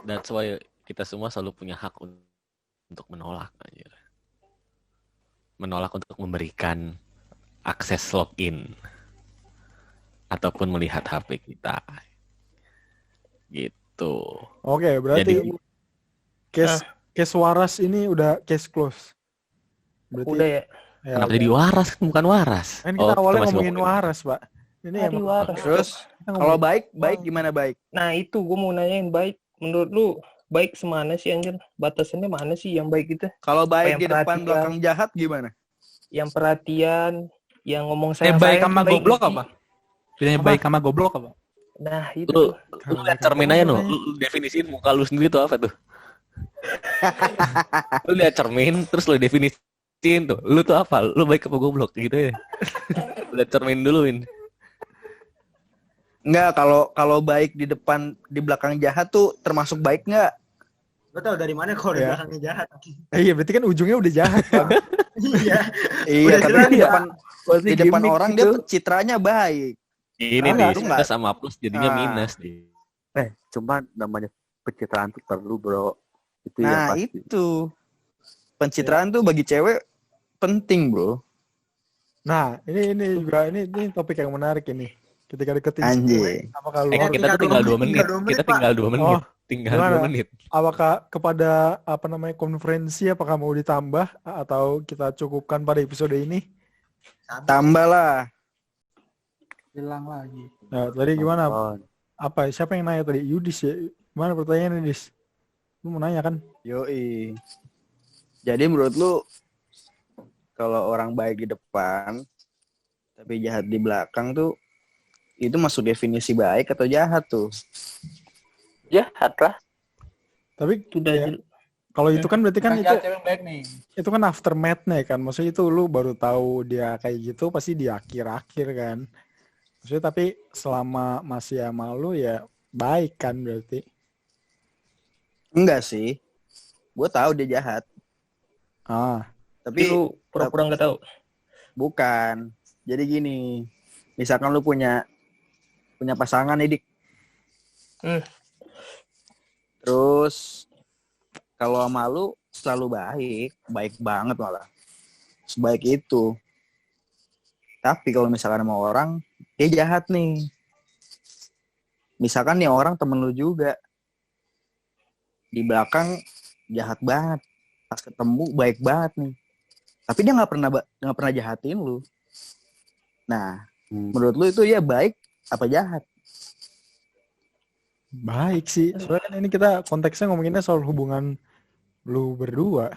That's why kita semua selalu punya hak untuk menolak aja. Menolak untuk memberikan akses login ataupun melihat HP kita. Gitu.
Oke, berarti
Jadi,
case waras ini udah case close. Berarti,
Udah ya.
kenapa jadi waras? Bukan waras.
Kan kita awalnya
masih
ngomongin waras, Pak. Ini
Tadi
emang
waras.
Terus kalau baik gimana baik?
Nah itu gue mau nanyain baik. Menurut lu baik semana sih anjir? Batasannya mana sih yang baik itu?
Kalau baik
Yang
di depan
perhatian.
belakang jahat gimana?
Yang perhatian, yang ngomong sayang
Baik sama goblok
sih.
apa? Bedanya baik sama goblok apa?
Nah itu.
Lu lihat cermin aja no. Lu definisiin muka lu sendiri tuh apa tuh? Lu lihat cermin terus lu definisiin tuh. Lu tuh apa? Lu baik apa goblok gitu ya. Lihat cermin duluin.
Enggak, kalau baik di depan di belakang jahat tuh termasuk baik enggak?
Lo tau dari mana kalau di
Ya.
belakangnya jahat?
Iya, berarti kan ujungnya udah jahat, Pak.
Iya.
Iya,
Udah
tapi
jelas
di
ya.
depan di depan orang dia citranya baik.
Ini
Enggak,
nih,
enggak.
plus sama plus jadinya
Ah.
minus nih.
Cuma namanya pencitraan tuh perlu, bro. Itu yang
Nah,
pasti.
itu. Pencitraan tuh bagi cewek penting, Bro.
Nah, ini juga ini topik yang menarik ini. Ketika deketin
Anjing.
cewek, apakah lu harus-
Kita tuh tinggal 2 menit. Kita tinggal 2 menit.
Oh,
Tinggal
gimana?
2 menit.
apakah kepada konferensi apakah mau ditambah atau kita cukupkan pada episode ini?
Tambah lah.
Hilang lagi.
Nah, tadi gimana?
Oh,
Apa? Siapa yang nanya tadi? Yudis ya? Gimana pertanyaannya, Dis? Lu mau nanya kan?
Yoi. Jadi menurut lu kalau orang baik di depan tapi jahat di belakang tuh itu masuk definisi baik atau jahat tuh?
Jahat lah.
Tapi
Udah
ya, kalau itu kan berarti kan
Bukan
itu
jahat, cewek yang baik nih.
itu kan aftermath-nya kan. Maksudnya itu lu baru tahu dia kayak gitu pasti di akhir-akhir kan. Maksudnya tapi selama masih sama lu ya baik kan berarti.
Enggak sih. Gue tahu dia jahat.
Ah,
Tapi
Tapi
lu pura-pura nggak tahu.
bukan. Jadi gini, misalkan lu punya pasangan nih, Dik.
Hmm.
Terus kalau sama lu selalu baik banget malah. Sebaik itu. Tapi kalau misalkan sama orang, dia jahat nih. Misalkan nih orang temen lu juga. Di belakang jahat banget. Pas ketemu baik banget nih. Tapi dia nggak pernah jahatin lu. Nah, menurut lu itu ya baik apa jahat?
baik sih. Soalnya kan ini kita konteksnya ngomonginnya soal hubungan lu berdua.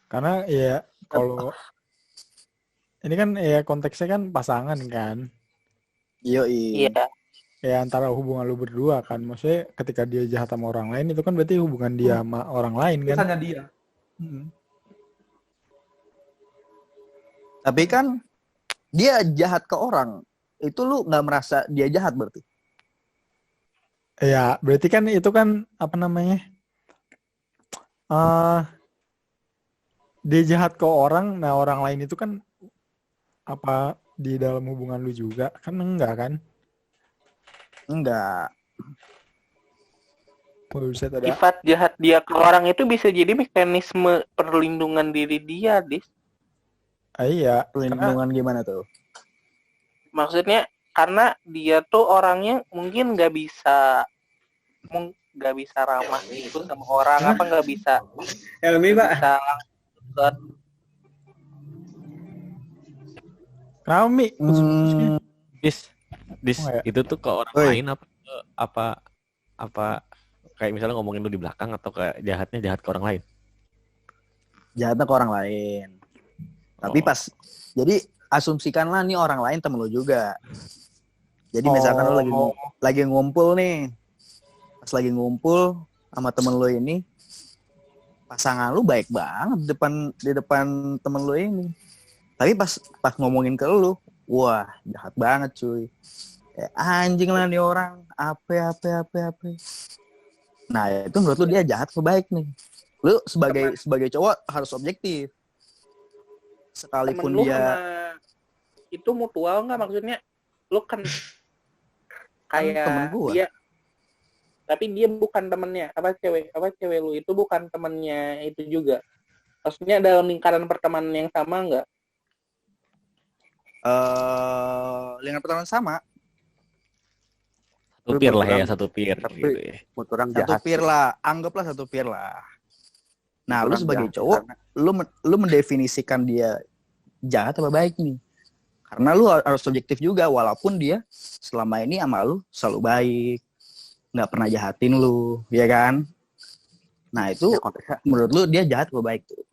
Karena ya kalau ini kan ya konteksnya kan pasangan kan.
Yoi.
Iya.
Ya antara hubungan lu berdua kan. Maksudnya ketika dia jahat sama orang lain itu kan berarti hubungan dia sama orang lain kan.
Misalnya dia.
Hmm.
Tapi kan dia jahat ke orang. Itu lu nggak merasa dia jahat berarti?
Ya, berarti kan itu kan apa namanya? Dia jahat ke orang, nah orang lain itu kan apa di dalam hubungan lu juga kan enggak kan?
Enggak.
Buset ada.
Sifat jahat dia ke orang itu bisa jadi mekanisme perlindungan diri dia, Dis.
Iya,
Perlindungan gimana tuh?
Maksudnya karena dia tuh orangnya mungkin nggak bisa ramah gitu sama orang, apa nggak bisa
Helmi, Pak.
bisa langsung
kenapa Mi?
Dis,
Oh, ya.
itu tuh ke orang
Oi.
lain apa kayak misalnya ngomongin lu di belakang atau kayak jahatnya jahat ke orang lain?
Jahatnya ke orang lain. Tapi pas jadi asumsikanlah nih orang lain temen lu juga. Jadi misalkan lu lagi ngumpul nih. Pas lagi ngumpul sama temen lu ini, pasangan lu baik banget di depan temen lu ini. Tapi pas ngomongin ke lu, wah jahat banget cuy. Anjing lah nih orang, apa. Nah itu menurut lu dia jahat atau baik nih? Lu sebagai cowok harus objektif. Sekalipun
Temen lu
dia
sama itu mutual nggak, maksudnya lu kan kayak
temen gua.
dia, tapi dia bukan temennya, cewek lu itu bukan temennya itu juga, maksudnya dalam lingkaran pertemanan yang sama nggak?
Lingkaran pertemanan sama.
Satu peer lah ya, satu peer
Tapi
gitu ya.
orang
Satu
jahat.
peer lah, anggaplah satu peer lah. Nah, lu
Orang
sebagai
jahat,
cowok, lu mendefinisikan dia jahat apa baik nih? Karena lu harus subjektif juga, walaupun dia selama ini sama lu selalu baik, nggak pernah jahatin lu, ya kan? Nah itu
Ya, konteksnya
menurut lu dia jahat apa baik tuh?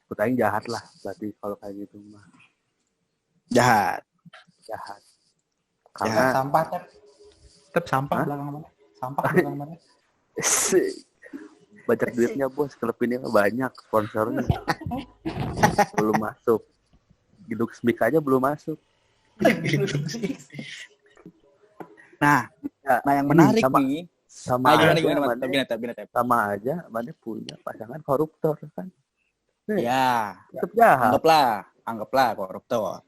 kutaing jahat lah, berarti kalau kayak gitu mah
Jahat.
jahat.
Jahat.
Karena
Sampah,
Tetap sampah
Hah?
belakang mana? Sampah belakang mana?
banyak duitnya bos, klub ini mah banyak sponsornya. Belum masuk. Giduk Smik aja belum masuk.
Nah,
Ya,
nah yang
ini
menarik
sama,
nih.
sama
Ah,
aja,
gimana?
Mane- sama aja mana punya pasangan koruptor kan.
Ya,
Tetap jahat.
anggaplah koruptor.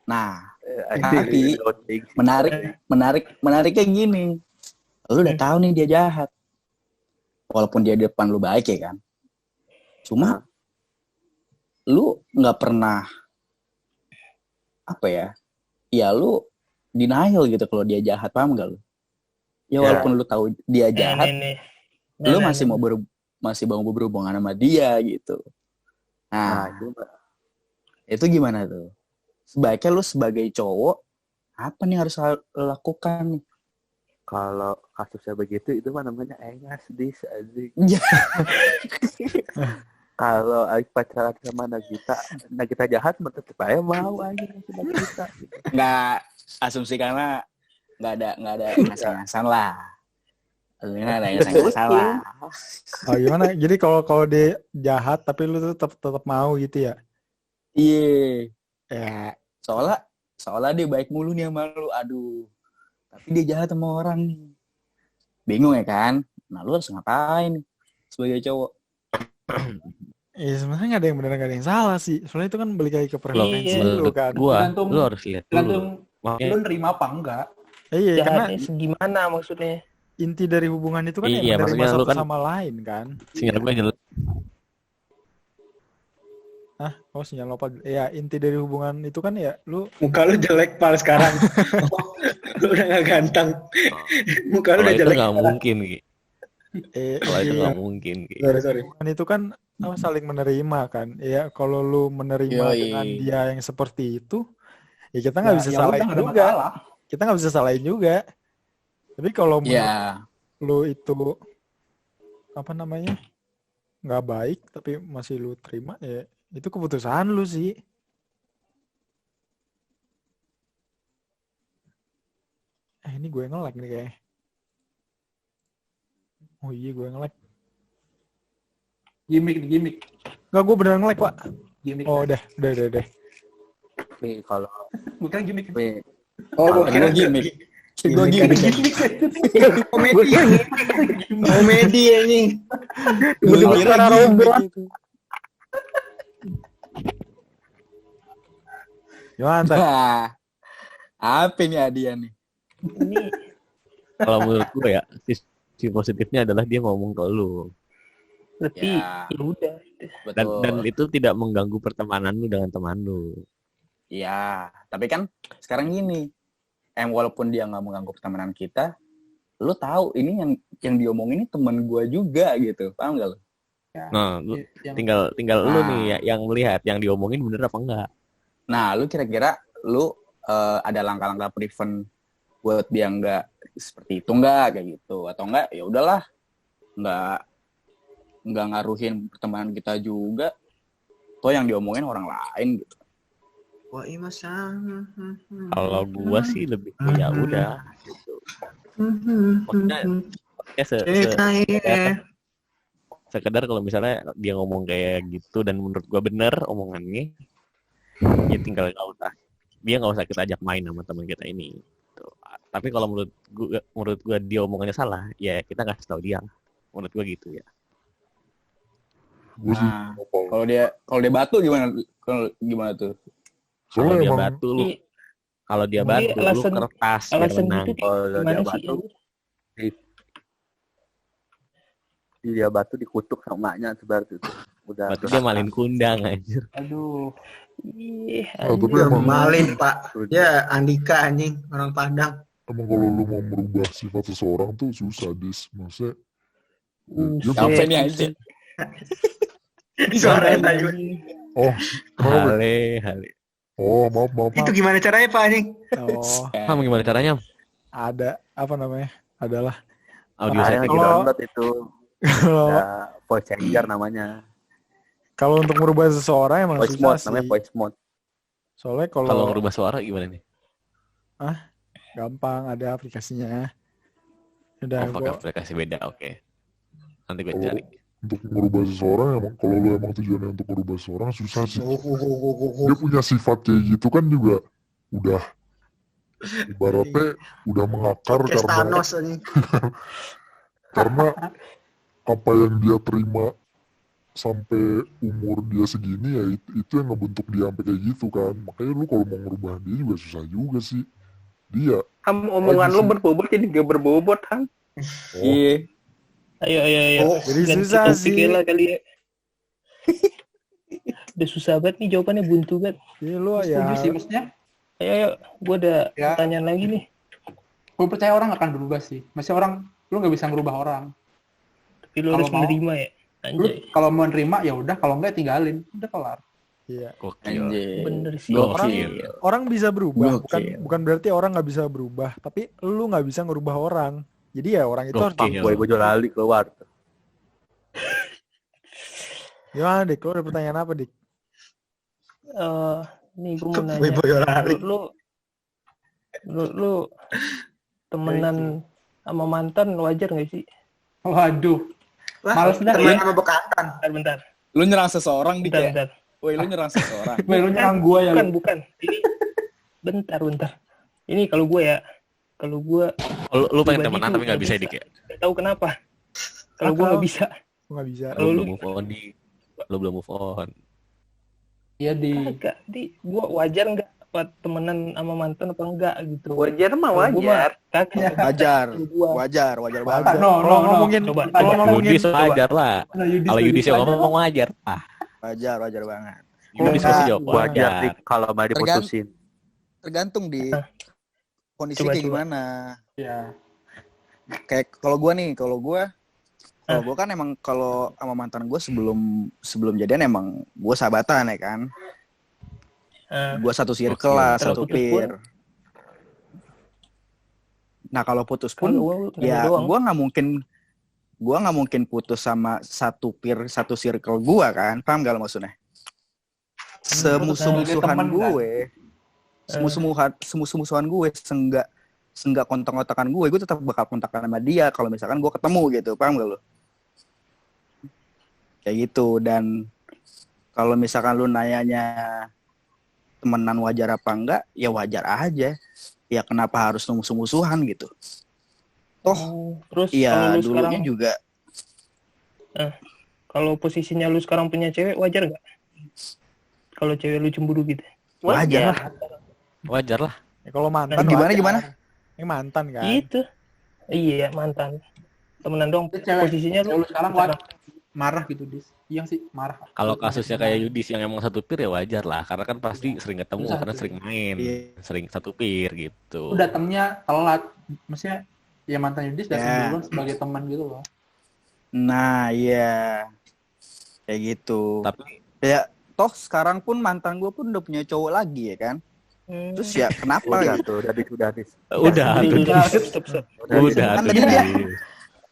Nah,
Eh,
tapi
voting.
menariknya gini. Lu udah tahu nih dia jahat. Walaupun dia di depan lu baik ya kan. Cuma lu nggak pernah apa ya? Ya lu denial gitu kalau dia jahat, paham gak lu? Ya walaupun lu tahu dia jahat, lu masih mau berhubungan sama dia gitu.
Nah,
Nah, itu gimana tuh? Sebaiknya lu sebagai cowok apa nih harus lu lakukan nih?
kalau kasusnya begitu itu mah namanya engas dis anjing.
Ya.
Kalau Aik pacaran sama Nagita jahat mah tetep aja mau aja sama Nagita.
Nggak asumsi karena nggak ada ngasih-ngasan lah. Nggak ada ngasih-ngasan lah.
Oh gimana? Jadi kalau dia jahat tapi lu tuh tetap mau gitu ya?
Iya. Ya, soalnya dia baik mulu nih sama lu. Aduh. Tapi dia jahat sama orang nih. Bingung ya kan? Nah, lu harus ngapain nih sebagai cowok?
Sebenarnya nggak ada yang benar nggak ada yang salah sih. Soalnya itu kan balik lagi ke preferensi lu
Menurut
kan.
gua,
Tergantung-
lu harus lihat
Tergantung
dulu. Makanya-
lu nerima apa enggak.
Iya, karena
Jahatnya segimana maksudnya?
inti dari hubungan itu kan
Iya,
yang menerima
maksudnya lu
satu
kan-
sama lain kan.
sinyal gue jelek.
Oh sinyal apa? Ya inti dari hubungan itu kan ya lu
Muka lu jelek pal sekarang. Lu udah gak ganteng. Muka lu
Kalau
udah
itu
jelek.
nggak mungkin, Ki. Kalau itu
iya,
nggak mungkin, Ki.
Sorry.
hubungan itu kan saling menerima kan. Ya kalau lu menerima
Yoi.
dengan dia yang seperti itu, ya kita nggak bisa
Ya
salahin
udah, nggak ada
juga.
masalah.
Kita nggak bisa salahin juga. Tapi kalau menurut
Ya,
lu itu apa namanya nggak baik tapi masih lu terima, ya itu keputusan lu sih. Ini gue nge-lag nih kayaknya. Oh iya gue nge-lag.
Gimik.
Nggak, gue beneran nge-lag pak.
Gimik.
Oh udah.
Nih kalau
Bukan gimik.
nih
Oh, gua kira
gimmick. Gue
Gimmick.
gimmick.
Komedi. Komedi anjing.
Gue kira robot.
Gimana Tan?
Wah, apa nih Adia nih?
Ini
Kalau menurut gue ya, sisi positifnya adalah dia ngomong ke lu.
lebih
Ya.
ya udah.
Dan itu tidak mengganggu pertemanan lu dengan teman lu.
Iya, tapi kan sekarang gini, walaupun dia nggak mengganggu pertemanan kita, lu tahu ini yang diomongin ini teman gua juga gitu, paham gak lu?
Nah, lu
Yang-
tinggal lu
Nah.
nih yang melihat yang diomongin bener apa enggak.
Nah, lu kira-kira lu ada langkah-langkah prevent buat dia nggak seperti itu nggak kayak gitu, atau enggak? Ya udahlah, nggak ngaruhin pertemanan kita juga, toh yang diomongin orang lain gitu.
Wah, iya masang.
Kalau gua sih lebih ke ya udah gitu. Maksudnya sekedar kalau misalnya dia ngomong kayak gitu dan menurut gua bener omongannya, ya tinggal dia nggak usah kita ajak main sama teman kita ini. Tuh. Tapi kalau menurut gua dia omongannya salah, ya kita kasih tahu dia. Menurut gua gitu ya.
Gue sih
Nah,
gampang.
kalau dia batu gimana? Kalau gimana tuh?
Kalau
Soalnya
dia
emang
batu lu, kalau dia
Jadi
batu lu
alasan
kertas biar
alasan
menang.
gitu
Kalau
gimana
dia
sih?
batu, dia batu dikutuk sama emaknya sebenarnya itu. Udah
Berarti dia malin kundang anjir.
Aduh.
Ih,
Nah, tapi
Udah
emang
malin Pak. Ya Andika anjing orang Padang.
emang kalau lu mau merubah sifat seseorang tuh susah, Dis. Maksudnya dia
Apa
punya-
nih anjing?
Disuarain aja.
Oh, kenapa?
Hale.
Oh, maaf.
Itu gimana caranya Pak anjing?
Oh,
Paham gimana caranya?
ada apa namanya? Adalah
Audio
Makanya
setting.
lagi download itu.
kalau
Ada voice changer namanya.
kalau untuk merubah seseorang emang
Voice
susah
mode
sih.
namanya voice mode.
Soalnya
Kalau
kalau
ngerubah suara gimana nih?
gampang ada aplikasinya. Udah
Oh, pakai
gua
aplikasi beda, oke. Nanti gue
Kalau
cari.
untuk merubah seseorang emang kalau lu emang tujuannya untuk merubah seseorang susah sih. Dia punya sifat kayak gitu kan juga udah ibaratnya udah mengakar
Kayak
karena
Thanos anjing.
karena apa yang dia terima sampai umur dia segini ya itu yang ngebentuk dia sampai kayak gitu kan. Makanya lu kalau mau ngerubah dia juga susah juga sih. Dia
Omongan
Lagi
lu
sih.
berbobot jadi gak berbobot, Ham. Iya.
Ayo.
jadi
Ganti
susah
topik
sih.
lah kali ya. Udah susah banget nih jawabannya, buntu banget.
Jadi lu
Setuju
ya
sih maksudnya.
Ayo, gue ada
Ya.
pertanyaan lagi nih.
Gue percaya orang akan berubah sih. Maksudnya orang lu nggak bisa ngerubah orang.
Tapi lu
Kalau
harus
mau.
menerima ya.
Lu
Anjay,
kalau mau nerima ya udah, kalau enggak tinggalin. Udah kelar.
iya.
Gokil.
Anjing.
bener sih.
Gokil.
Orang bisa berubah,
Gokil.
bukan berarti orang nggak bisa berubah, tapi lu nggak bisa ngerubah orang. Jadi ya orang itu harus
Gokil.
Boy Bojolali keluar.
gimana, Dik? Lu ada pertanyaan apa, Dik?
Nih gue mau
Boy
nanya.
Boyolali.
Lu temenan sama mantan wajar nggak sih?
Waduh.
Lah,
Males dah.
teman sama bekantan.
Bentar.
Lu nyerang seseorang dik ya?
Bentar.
Woi, lu nyerang seseorang.
Weh, lu nyerang gua ya.
Bukan. Ini bentar. Ini kalau gue ya,
Lu pengen
pribadi
temenan
tuh
tapi nggak bisa dik ya?
Gak tahu kenapa. Kalau gue nggak bisa.
Lu nggak bisa.
Lu
Lu-
belum move on dik. Lu belum move on.
Iya di.
Kagak. Gue wajar nggak apa temenan sama mantan apa enggak gitu.
Wajar mah
Kalau gua
wajar.
Kagak.
Wajar,
Gua.
wajar banget.
No.
ngomongin
Coba.
kalau ngomongin
Yudis wajar lah. Kalau Yudis yang ngomong wajar.
Wajar banget.
Yudis
Nah,
pasti jawab
Wajar
wajar.
dik kalau mau diputusin.
Tergantung di kondisi
Coba.
kayak gimana.
Ya.
Kayak kalau gue kan emang kalau sama mantan gue sebelum jadian emang gue sahabatan ya kan. Gue satu circle
Oke.
lah,
Kalau
satu
putus pun?
peer. Nah kalau putus pun
Kalau
ya
doang.
gue nggak mungkin putus sama satu peer satu circle gue kan, paham gak lo maksudnya? Semusuh-musuhan
temen,
gue, semusuh-musuhan gue, senggak kontak-kontakan gue tetap bakal kontakkan sama dia kalau misalkan gue ketemu gitu, paham gak lo? Kayak gitu. Dan kalau misalkan lu nanyanya temenan wajar apa enggak, ya wajar aja. Ya kenapa harus musuh-musuhan gitu?
Terus
Iya
kalau lu
dulunya
sekarang
juga.
kalau posisinya lu sekarang punya cewek wajar nggak? Kalau cewek lu cemburu gitu.
Wajar lah.
Wajar lah.
ya, kalau mantan
Gimana
wajar.
gimana?
Ini mantan kan.
Itu. Iya, mantan. Temenan dong.
Cewek.
Posisinya
Cewek lu sekarang
sekarang.
marah gitu dis. Iya sih marah.
Kalau kasusnya kayak Yudis yang emang satu peer ya wajar lah. Karena kan pasti sering ketemu,
Satu.
karena sering main,
Iya.
sering satu peer gitu.
Lu datangnya telat. Maksudnya ya mantan Yudis datang
Ya.
duluan sebagai teman gitu loh.
Nah iya. Kayak gitu.
Tapi
Ya toh sekarang pun mantan gue pun udah punya cowok lagi ya kan. Terus ya kenapa
Udah
gitu?
tuh, udah dis.
udah tuh.
Stop.
Udah
Kan
tuh.
tadi dia-
Dis.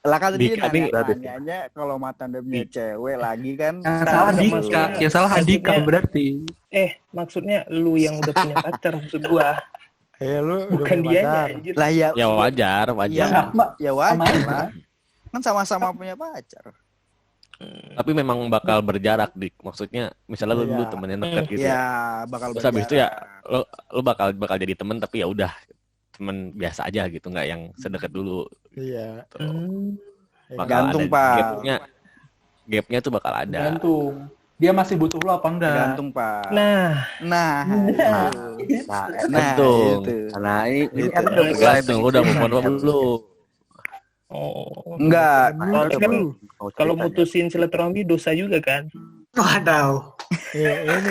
Lah kan tadi
Dika nih-
nanya kalau mantan udah punya cewek lagi kan.
Yang
Nah,
salah
sama
Dika,
maksudnya-
yang salah Dika
maksudnya-
berarti.
Maksudnya lu yang udah punya pacar maksud gua.
Lu udah
Bukan
punya
dia
pacar.
anjir.
Lah ya
Ya wajar.
ya, ya wajar
Sama
lah. Kan sama-sama punya pacar.
Tapi memang bakal berjarak dik. Maksudnya misalnya lu
Iya.
dulu temennya deket gitu.
Ya bakal
Terus habis itu
berjarak.
ya lu bakal jadi temen tapi ya udah temen biasa aja gitu, nggak yang sedekat dulu.
Iya.
Tuh.
Ya,
Bakal
Gantung,
ada
Pak.
gapnya. Gapnya tuh bakal ada.
Tergantung. Dia masih butuh lo apa enggak?
Tergantung, Pak.
Nah,
Tergantung.
itu.
Nah, ini
Itu.
kan udah mulai
Tergantung, lu udah move on apa belum?
oh.
Enggak.
Oh, kan kalau mutusin silaturahmi dosa juga kan?
Waduh.
Ini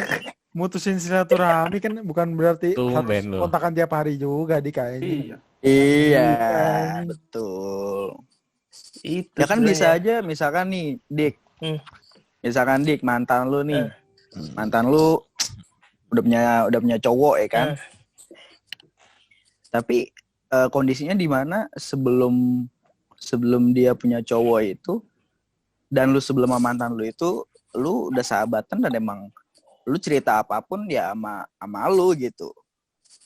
mutusin silaturahmi kan bukan berarti
Tumben
harus
lu.
kontakan tiap hari juga di kayaknya.
Iya.
Iya, betul.
Itu
Ya kan bisa
sebenarnya.
aja misalkan nih, Dik.
Hmm.
Misalkan Dik, mantan lu nih. Mantan lu udah punya cowok ya kan. Tapi kondisinya di mana sebelum dia punya cowok itu dan lu sebelum sama mantan lu itu lu udah sahabatan dan emang lu cerita apapun ya sama lu gitu.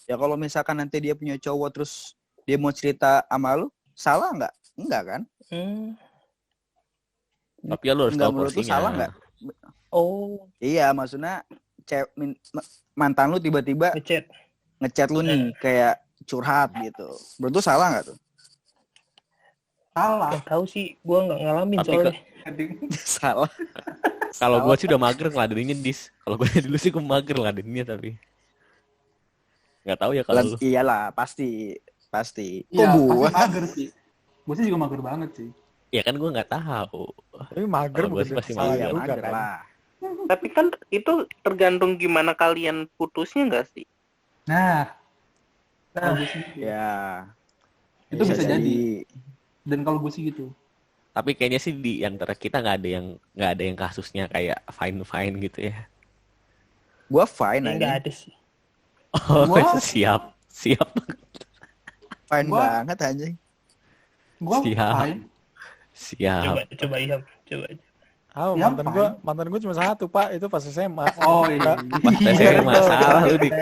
Ya kalau misalkan nanti dia punya cowok terus dia mau cerita sama lu, salah nggak? Enggak kan?
Tapi ya lu harus
Enggak,
tahu
menurut lu
porsinya.
salah nggak?
Oh,
Iya, maksudnya mantan lu tiba-tiba ngechat lu nih kayak curhat gitu. Menurut lu salah nggak tuh?
Salah.
nggak tahu sih, gua nggak ngalamin
Tapi
soalnya.
Salah.
Kalau gue sih udah mager ngeladeninnya, Dis. Kalau gue dulu sih gue mager ngeladeninnya, tapi nggak tahu ya kalau lu.
Iyalah, pasti.
Iya,
Kok gua?
pasti mager sih. Gue sih juga mager banget sih.
Ya kan gue nggak tahu.
Tapi mager
Kalau gue
bukan
sih pasti
salah
mager.
juga
Mager
kan.
lah.
Tapi kan itu tergantung gimana kalian putusnya nggak sih?
Nah,
Ya.
itu bisa jadi. Dan kalau gue sih gitu.
Tapi kayaknya sih di antara kita nggak ada yang kasusnya kayak fine gitu ya.
Gua fine
Nggak
aja.
ada sih.
Oh,
Gua-
siap.
Fine
Gua-
banget anjing.
Gue
Siap.
fine.
Siap.
Coba Iham, coba.
Ah,
Ya,
mantan gue cuma satu, Pak. Itu pas SMA.
Oh iya.
Pas SMA masalah lu Dik.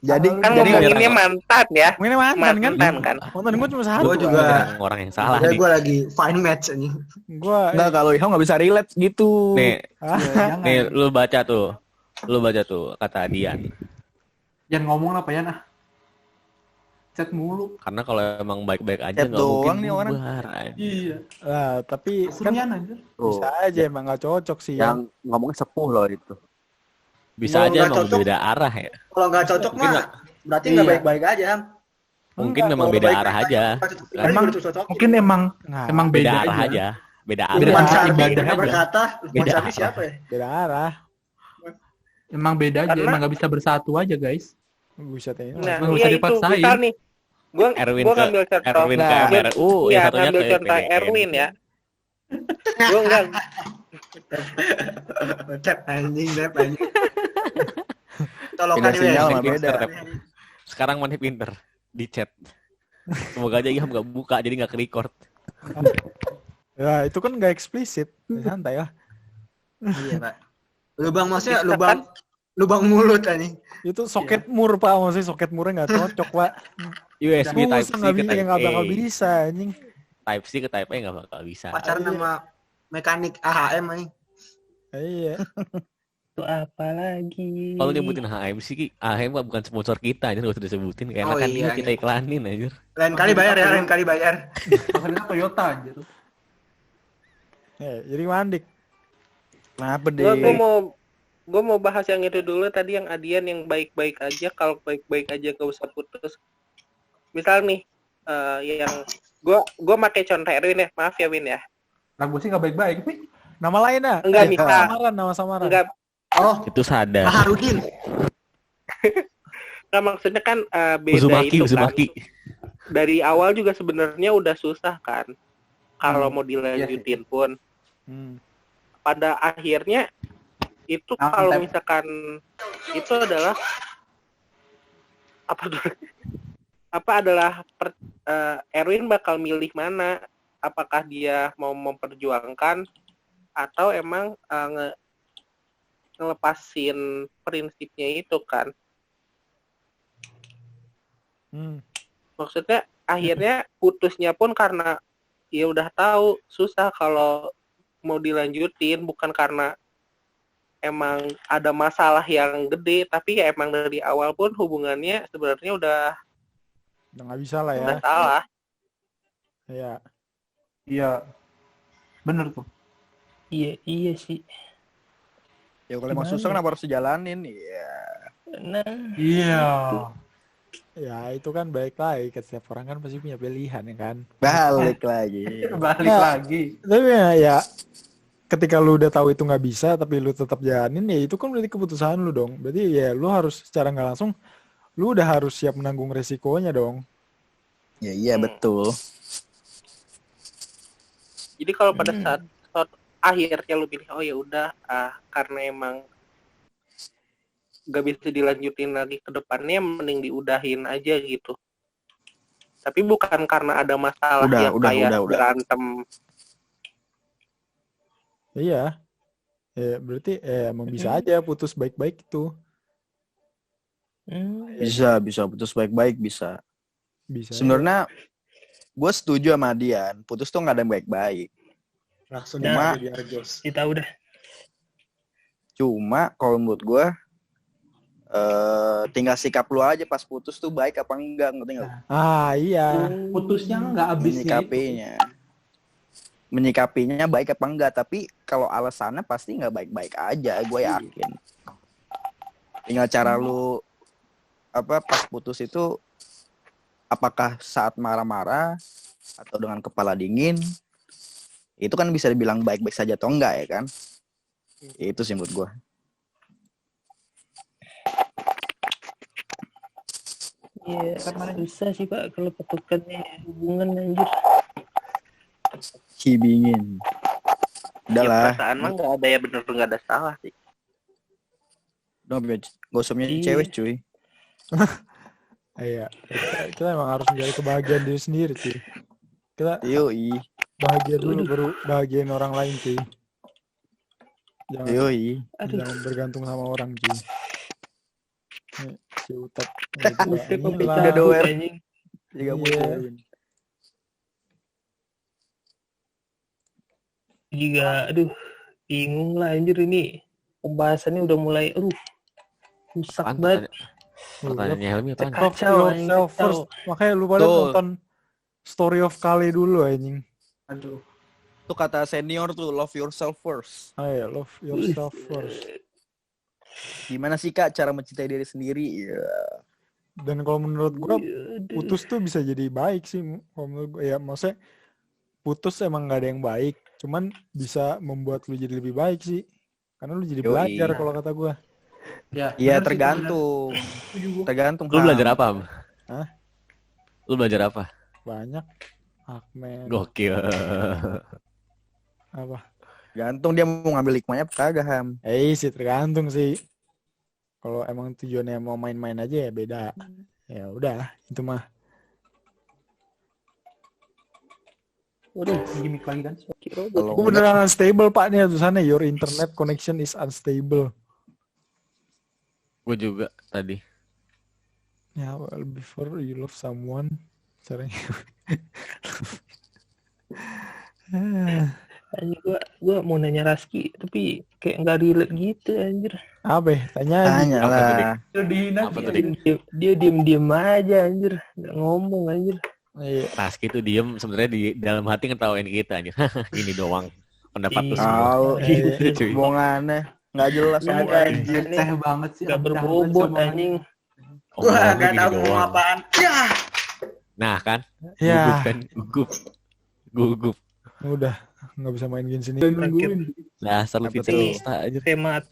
Jadi
Kan
jadi
ngomonginnya mantan ya.
Ini mantan kan?
Mantan kan.
Mantan gue cuma satu.
Gue juga.
Orang yang salah
Udah
nih.
gue lagi fine match ini.
Gua
enggak, kalau Ilham nggak bisa relate gitu.
Nih,
Jangan.
nih lu baca tuh kata Dian.
Jangan ngomong apa ya nah. Chat mulu.
Karena kalau emang baik-baik aja
Chat
nggak mungkin
doang nih orang.
bubar.
Iya.
Lah, tapi kan
Kesulian aja.
bisa aja emang nggak cocok sih.
yang ngomongnya sepuh loh itu.
Bisa
Kalau
aja
nggak
emang
cocok,
beda arah ya.
Kalau nggak cocok
Mungkin
mah berarti nggak
Iya.
baik-baik aja, Ham.
Mungkin
Enggak,
memang
kalau
beda
baik-baik
arah aja.
Emang mungkin emang
Nah,
emang
Beda
beda
arah aja. Beda arah.
Beda
Lukman
arah
Sardi
ibadah
pernah
aja.
berkata, Lukman
Beda
Sardi
arah.
siapa ya?
beda arah.
Emang beda aja.
Karena-
Emang nggak bisa bersatu aja guys.
Buset ini.
Nah,
Nggak
iya
usah
itu.
dipaksain.
Misal nih, gua
Erwin ke
ngambil contoh.
Erwin ke
Nah,
MRU,
iya,
yang satunya
ngambil
ke
contoh
PDN.
Erwin ya. Gua enggak.
Dep anjing. Tolong
Beda
kan
sinyal
ya.
mah beda.
Sekarang mana pinter di chat. Semoga aja Iham nggak buka jadi nggak ke-record.
Ya, itu kan nggak eksplisit. Santai lah.
Iya, Pak. Lubang maksudnya lubang mulut anjing.
Itu soket mur, Pak. Maksudnya soket murnya nggak cocok, Pak.
USB Type C
Nggak
ke
bisa,
Type
nggak bakal
A.
bisa, anjing.
Type C ke Type A nggak bakal bisa.
Pacaran sama mekanik AHM anjing.
Iya.
Itu apa lagi?
Kalau nyebutin HMC Ki, HM bukan sponsor kita aja, nggak usah disebutin. Kayak
Oh,
enakan
iya,
juga kita
iya.
iklanin aja.
Lain kali bayar ya, lain kali bayar.
Maksudnya Toyota aja tuh.
Jadi mandik.
Kenapa deh?
Gue mau bahas yang itu dulu tadi, yang Adian yang baik-baik aja. Kalau baik-baik aja gak usah putus. Misal nih, yang gue pakai contoh Erwin ya, maaf ya Win ya.
Nah gue sih nggak baik-baik. Nih.
Nama lain ah?
Enggak bisa.
Nama samaran.
Enggak.
Oh,
Itu sadar.
Harudin.
Nah maksudnya kan beda itu
Uzumaki.
kan. Dari awal juga sebenarnya udah susah kan. Kalau mau dilanjutin pun. Pada akhirnya itu kalau misalkan itu adalah Erwin bakal milih mana, apakah dia mau memperjuangkan atau emang ngelepasin prinsipnya itu kan. Maksudnya akhirnya putusnya pun karena ya udah tahu susah kalau mau dilanjutin, bukan karena emang ada masalah yang gede, tapi ya emang dari awal pun hubungannya sebenarnya udah
nggak bisa lah ya.
udah salah.
Iya.
Iya. Bener tuh.
Iya sih.
Ya kalau emang susah kenapa harus dijalanin? Iya.
Nah.
Iya.
Ya itu kan balik lagi, setiap orang kan pasti punya pilihan ya kan.
Balik lagi.
Tapi ya ketika lu udah tahu itu nggak bisa tapi lu tetap jalanin, ya itu kan berarti keputusan lu dong. Berarti ya lu harus secara nggak langsung lu udah harus siap menanggung resikonya dong.
Ya iya betul.
Jadi kalau pada saat akhirnya lu pilih oh ya udah karena emang gak bisa dilanjutin lagi ke depannya, mending diudahin aja gitu. Tapi bukan karena ada masalah yang kayak berantem.
Iya. Ya berarti emang bisa aja putus baik-baik itu.
Bisa putus baik-baik bisa. Sebenarnya gue setuju sama Dian, putus tuh nggak ada yang baik-baik.
Kita udah.
Cuma kalau menurut gue tinggal sikap lu aja pas putus tuh baik apa enggak, ngerti nggak?
Iya.
Putusnya nggak habisnya.
Menyikapinya baik apa enggak, tapi kalau alasannya pasti nggak baik-baik aja, gue yakin. Tinggal cara lu pas putus itu apakah saat marah-marah atau dengan kepala dingin, itu kan bisa dibilang baik-baik saja atau enggak ya kan? Itu sih menurut gue.
Iya, susah sih Pak kalau petukannya hubungan anjir.
Cibingin. Udah lah.
Perasaan mah nggak ada ya, bener nggak ada salah sih.
Gosipnya cewek cuy.
Iya. Kita emang harus mencari kebahagiaan diri sendiri cuy. Kita bahagia dulu baru bahagiain orang lain cuy. Jangan bergantung sama orang cuy. Si Utap
udah doer
juga bingung lah anjir, ini pembahasannya udah mulai rusak banget.
Pertanyaannya Helmi apaan?
Love yourself first. Makanya lu pada nonton Story of Kale dulu anjing.
Aduh.
Itu kata senior tuh, love yourself first.
Iya, love yourself first.
Gimana sih Kak cara mencintai diri sendiri? Ya.
Dan kalau menurut gua putus tuh bisa jadi baik sih. Kalau menurut gua ya maksudnya putus emang gak ada yang baik, cuman bisa membuat lu jadi lebih baik sih. Karena lu jadi belajar kalau kata gua.
Iya tergantung. Tergantung.
Lu belajar apa?
Hah?
Lu belajar apa?
Banyak. Ahmed.
Gokil.
Apa?
Gantung dia mau ngambil hikmahnya apa kagak, Ham?
Sih tergantung sih. Kalau emang tujuannya mau main-main aja ya beda. Ya udah, itu mah.
Udah gimmick lagi kan.
Gue beneran unstable Pak nih tulisannya your internet connection is unstable.
Gue juga tadi.
Ya, well, before you love someone, caranya.
Anjir, gue mau nanya Raski tapi kayak nggak relate gitu anjir.
Apa? Tanya
lah.
Dia diem aja anjir, nggak ngomong anjir.
Raski tuh diem sebenarnya di dalam hati ngetawain kita anjir. Ini doang pendapat lu
semua. Hubungannya nggak jelas semua
anjir. Teh banget sih.
Nggak berbobot anjing.
Gua nggak tahu mau apaan. Ya.
Nah kan.
Ya.
Gugup.
Udah nggak bisa main game sini.
Dasar lu Fitsta aja.
Tema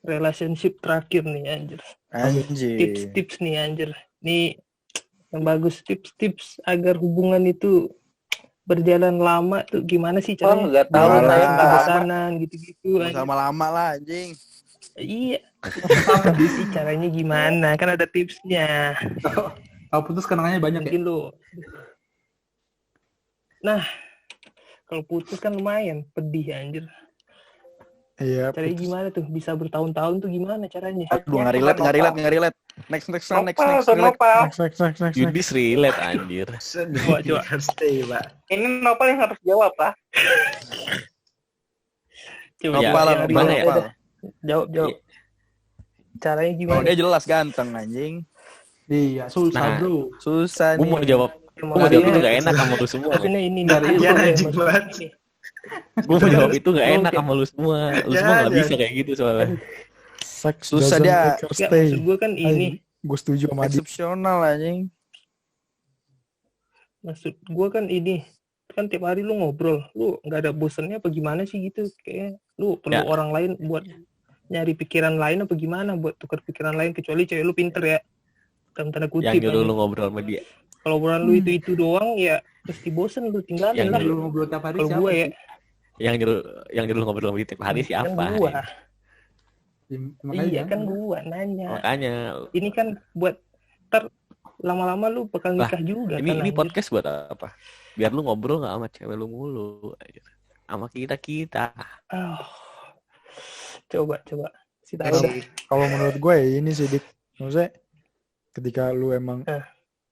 relationship terakhir nih anjir. Tips-tips nih anjir. Nih yang bagus tips-tips agar hubungan itu berjalan lama tuh gimana sih caranya?
Nggak tahu
saya pesanan gitu-gitu.
Lama-lama lah anjing.
Iya. Caranya gimana? Kan ada tipsnya.
Kalau putus kenangannya banyak
mungkin ya? Lu. Nah, kalau putus kan lumayan pedih anjir.
Iya.
Caranya gimana tuh? Bisa bertahun-tahun tuh gimana caranya?
Aduh, nggak relate. Next.
Yudis relate anjir.
Coba.
Ini Nopal yang harus jawab, Pak.
Nopal
mana ya?
Jawab. Caranya gimana?
Oh, dia jelas ganteng anjing.
Iya, susah bro.
Susah
nih. Gue mau jawab itu gak enak sama lu semua.
Tapi ini
dari anjing banget.
Gue mau jawab itu gak enak sama lu semua. Lu semua gak bisa kayak gitu soalnya.
Sex
Susah
doesn't
dia.
make her
Enggak,
stay.
maksud gue kan ini.
Gue setuju sama Adit.
Eksepsional anjing.
Maksud gue kan ini. Kan tiap hari lu ngobrol. Lu gak ada bosannya apa gimana sih gitu. Kayak lu perlu orang lain buat nyari pikiran lain apa gimana. Buat tukar pikiran lain. Kecuali cewek lu pinter ya. Dalam tanda kutip.
Yang nyuruh lu ngobrol sama dia.
Kalau obrolan lu itu doang ya pasti bosen lu tinggalin lah.
Lu ngobrol tiap hari
Kalau
siapa
gue
sih?
ya.
Yang nyuruh ngobrol sama dia tiap hari siapa?
Kan gua.
Makanya
Iya kan gua nanya.
Makanya.
Ini kan buat lama-lama lu bakal nikah juga kan.
Ini podcast buat apa? Biar lu ngobrol gak sama cewek lu mulu. Sama kita.
Oh. Coba.
Kalau menurut gue ya ini sih, Dik. Maksudnya ketika lu emang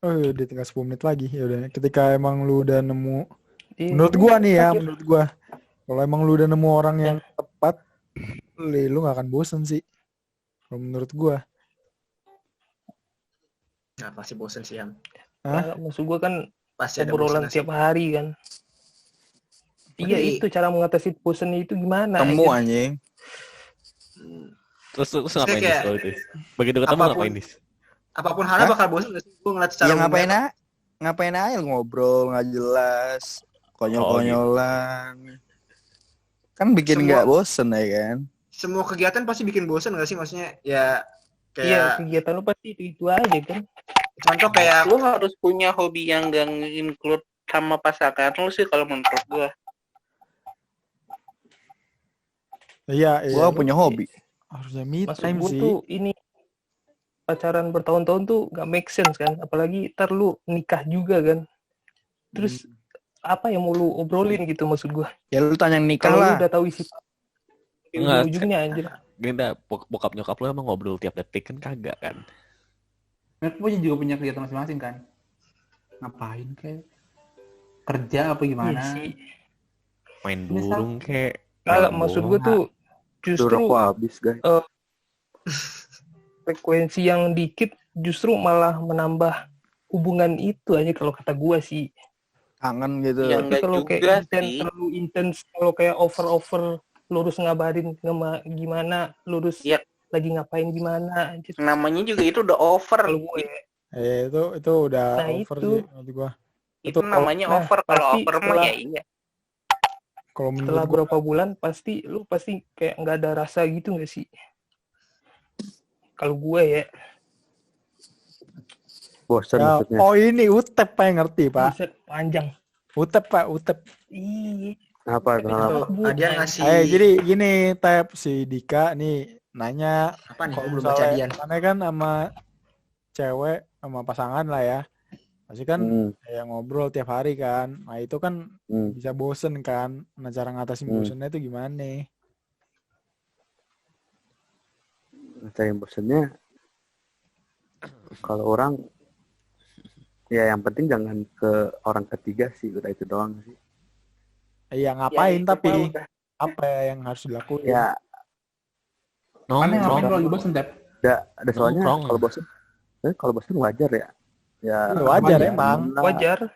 udah tinggal 10 menit lagi ya udah. Ketika emang lu udah nemu menurut gua nih ya, menurut gua kalau emang lu udah nemu orang yang tepat, lu gak akan bosen sih. Kalau menurut gua.
Nah, pasti bosen sih, Ham.
Nah, maksud gua kan
pasti
obrolan tiap hari kan. Iya, itu cara mengatasi bosen itu gimana?
Temu anjing.
Terus ngapain kayak, kalau itu? Begitu ketemu ngapain dis?
Apapun halnya bakal bosan gak sih? Gue ngeliat secara
ngapain aja ngobrol nggak jelas, konyol-konyolan. Kan bikin nggak bosen ya kan?
Semua kegiatan pasti bikin bosen gak sih? Maksudnya ya kayak...
Iya, kegiatan lu pasti itu aja kan.
Contoh kayak...
Lu harus punya hobi yang gak include sama pasangan lu sih kalau menurut gua.
Iya.
Gua punya hobi.
Harusnya me
Maksud
time
gua
sih.
tuh ini pacaran bertahun-tahun tuh gak make sense kan. Apalagi ntar lu nikah juga kan. Terus apa yang mau lu obrolin gitu maksud gua.
Ya lu tanya nikah
kalau
lah.
Lu udah tahu isi ujungnya anjir.
Gini dah, bokap nyokap lu emang ngobrol tiap detik kan kagak kan.
Mereka juga punya kegiatan masing-masing kan. Ngapain kayak kerja apa gimana?
Iya
main burung kayak.
Kalau maksud gua tuh justru
habis, guys.
Frekuensi yang dikit justru malah menambah hubungan itu aja kalau kata gua sih.
Kangen gitu.
Ya, tapi kalau kayak terlalu intens, kalau kayak over lurus ngabarin sama gimana, lurus lagi ngapain gimana. Anjir.
Namanya juga itu udah over.
Kalau gue
itu udah over
itu.
sih menurut gua.
Itu namanya over. Kalau over mah ya iya.
Kalau
setelah berapa bulan pasti kayak nggak ada rasa gitu nggak sih? Kalau gue ya.
Bosan
ya,
maksudnya.
Oh ini Utep Pak yang ngerti Pak.
Buset, panjang.
Utep Pak, Utep.
Iya.
Apa?
Dia ngasih.
Jadi gini Tep, si Dika nih nanya.
Apa nih?
Kalau
Belum baca Dian.
Karena kan sama cewek sama pasangan lah ya. Pasti kan kayak ngobrol tiap hari kan. Nah itu kan bisa bosen kan. Nah cara ngatasin bosennya itu gimana?
Ngatasin bosennya kalau orang ya yang penting jangan ke orang ketiga sih, udah itu doang sih.
Iya ngapain ya, tapi apa yang harus dilakuin?
Ya
nongkrong lagi bosen Tep.
Ada soalnya kalau bosen wajar ya. Ya
wajar emang.
Wajar.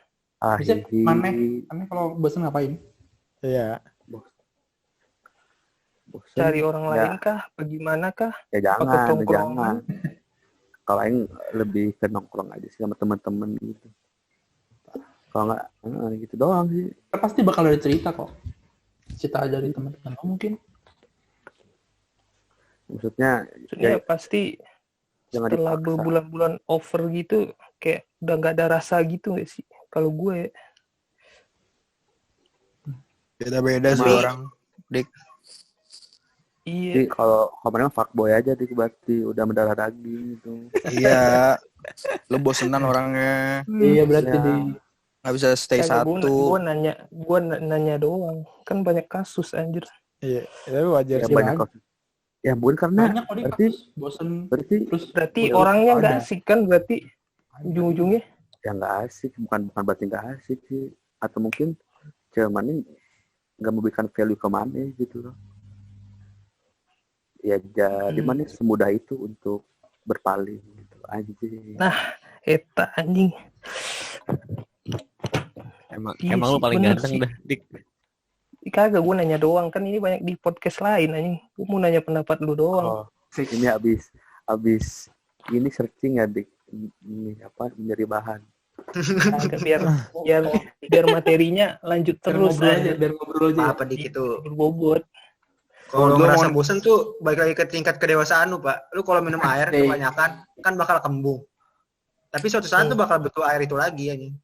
Bisa aneh kalau bosen ngapain?
Iya.
Bosen,
cari orang lain kah? Bagaimana kah?
Ya jangan. Kalau yang lebih ke nongkrong aja sih sama teman-teman gitu. Kalau nggak gitu doang sih.
Pasti bakal ada cerita kok. Cerita dari teman-teman mungkin.
Maksudnya
ya pasti setelah berbulan-bulan over gitu kayak udah nggak ada rasa gitu nggak sih? Kalau gue
beda-beda sih orang, Dik.
Iya.
Jadi kalau kemarin fuckboy aja Dik, berarti udah mendarah daging gitu.
Iya. Lu bosenan orangnya.
Iya berarti
nggak bisa stay satu.
Gue nanya doang. Kan banyak kasus anjir.
Iya, tapi wajar
ya,
sih.
Banyak kasus. Ya bukan karena
berarti orangnya nggak asik kan berarti ujung-ujungnya?
Ya nggak asik, bukan berarti nggak asik sih. Atau mungkin cewek mana nggak memberikan value ke mana gitu loh. Ya jadi mana semudah itu untuk berpaling gitu anjing.
Nah, eta anjing.
Emang lu paling ganteng dah, Dik.
Kagak, gue nanya doang. Kan ini banyak di podcast lain anjing. Gue mau nanya pendapat lu doang.
Ini abis ini searching ya, Dik. Ini apa, mencari bahan.
Kagak, biar materinya lanjut terus.
Biar ngobrol aja.
Apa dik itu?
Berbobot.
Kalau lu ngerasa bosan tuh balik lagi ke tingkat kedewasaan lu, Pak. Lu kalau minum air kebanyakan kan bakal kembung. Tapi suatu saat tuh bakal butuh air itu lagi anjing.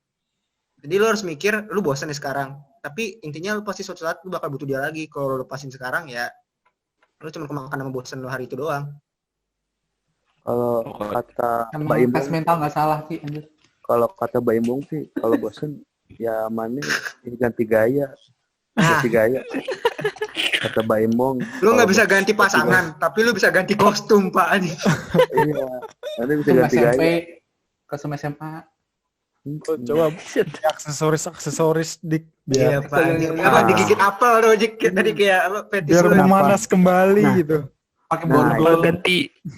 Jadi lu harus mikir, lu bosan nih sekarang. Tapi intinya lu pasti suatu saat lu bakal butuh dia lagi. Kalau lu lepasin sekarang ya lu cuma kemakan sama bosan lu hari itu doang.
Kalau kata Mbak
Emang
Imbung,
tes mental nggak salah sih, anjir.
kalau kata Mbak Imbung sih, kalau bosen ya mana ini ganti gaya. Ganti gaya. Kata Mbak Imbung.
Lu nggak bisa ganti pasangan, tapi lu bisa ganti kostum, Pak.
Iya, nanti bisa ganti
SMP,
gaya.
kelas SMA.
Coba aksesoris dik
Iya,
biar
Pak. Apa digigit apel tuh, tadi kayak apa fetis
biar
lu.
memanas kembali gitu.
Pakai
Apa
borgol.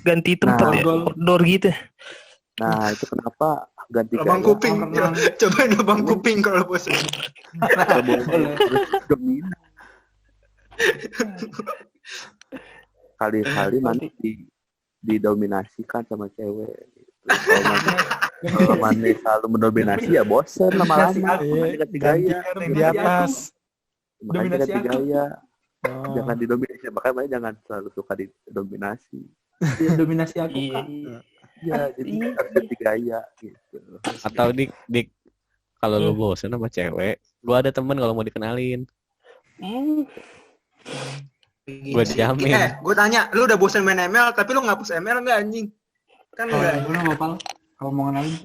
ganti tempat ya, outdoor gitu.
Nah, itu kenapa ganti
Lubang
gaya?
kuping. Cobain lubang kuping kalau bosan.
Dominan. Kali-kali mana didominasikan sama cewek. Gitu. Kalau mana selalu mendominasi ya bosen lama-lama.
Iya,
Ganti gaya.
yang di atas.
Makanya ganti
Dominasi
gaya.
Oh.
Jangan didominasi. Makanya jangan selalu suka didominasi.
Dominasi aku,
Iya.
Kak.
Ya, jadi harus ganti gaya gitu.
Atau dik kalau lu bosen sama cewek, gua ada temen kalau mau dikenalin. Gue jamin.
Gue tanya, lu udah bosan main ML tapi lu ngapus ML enggak anjing? Kan enggak.
Lu apa? Kalau mau kenalin.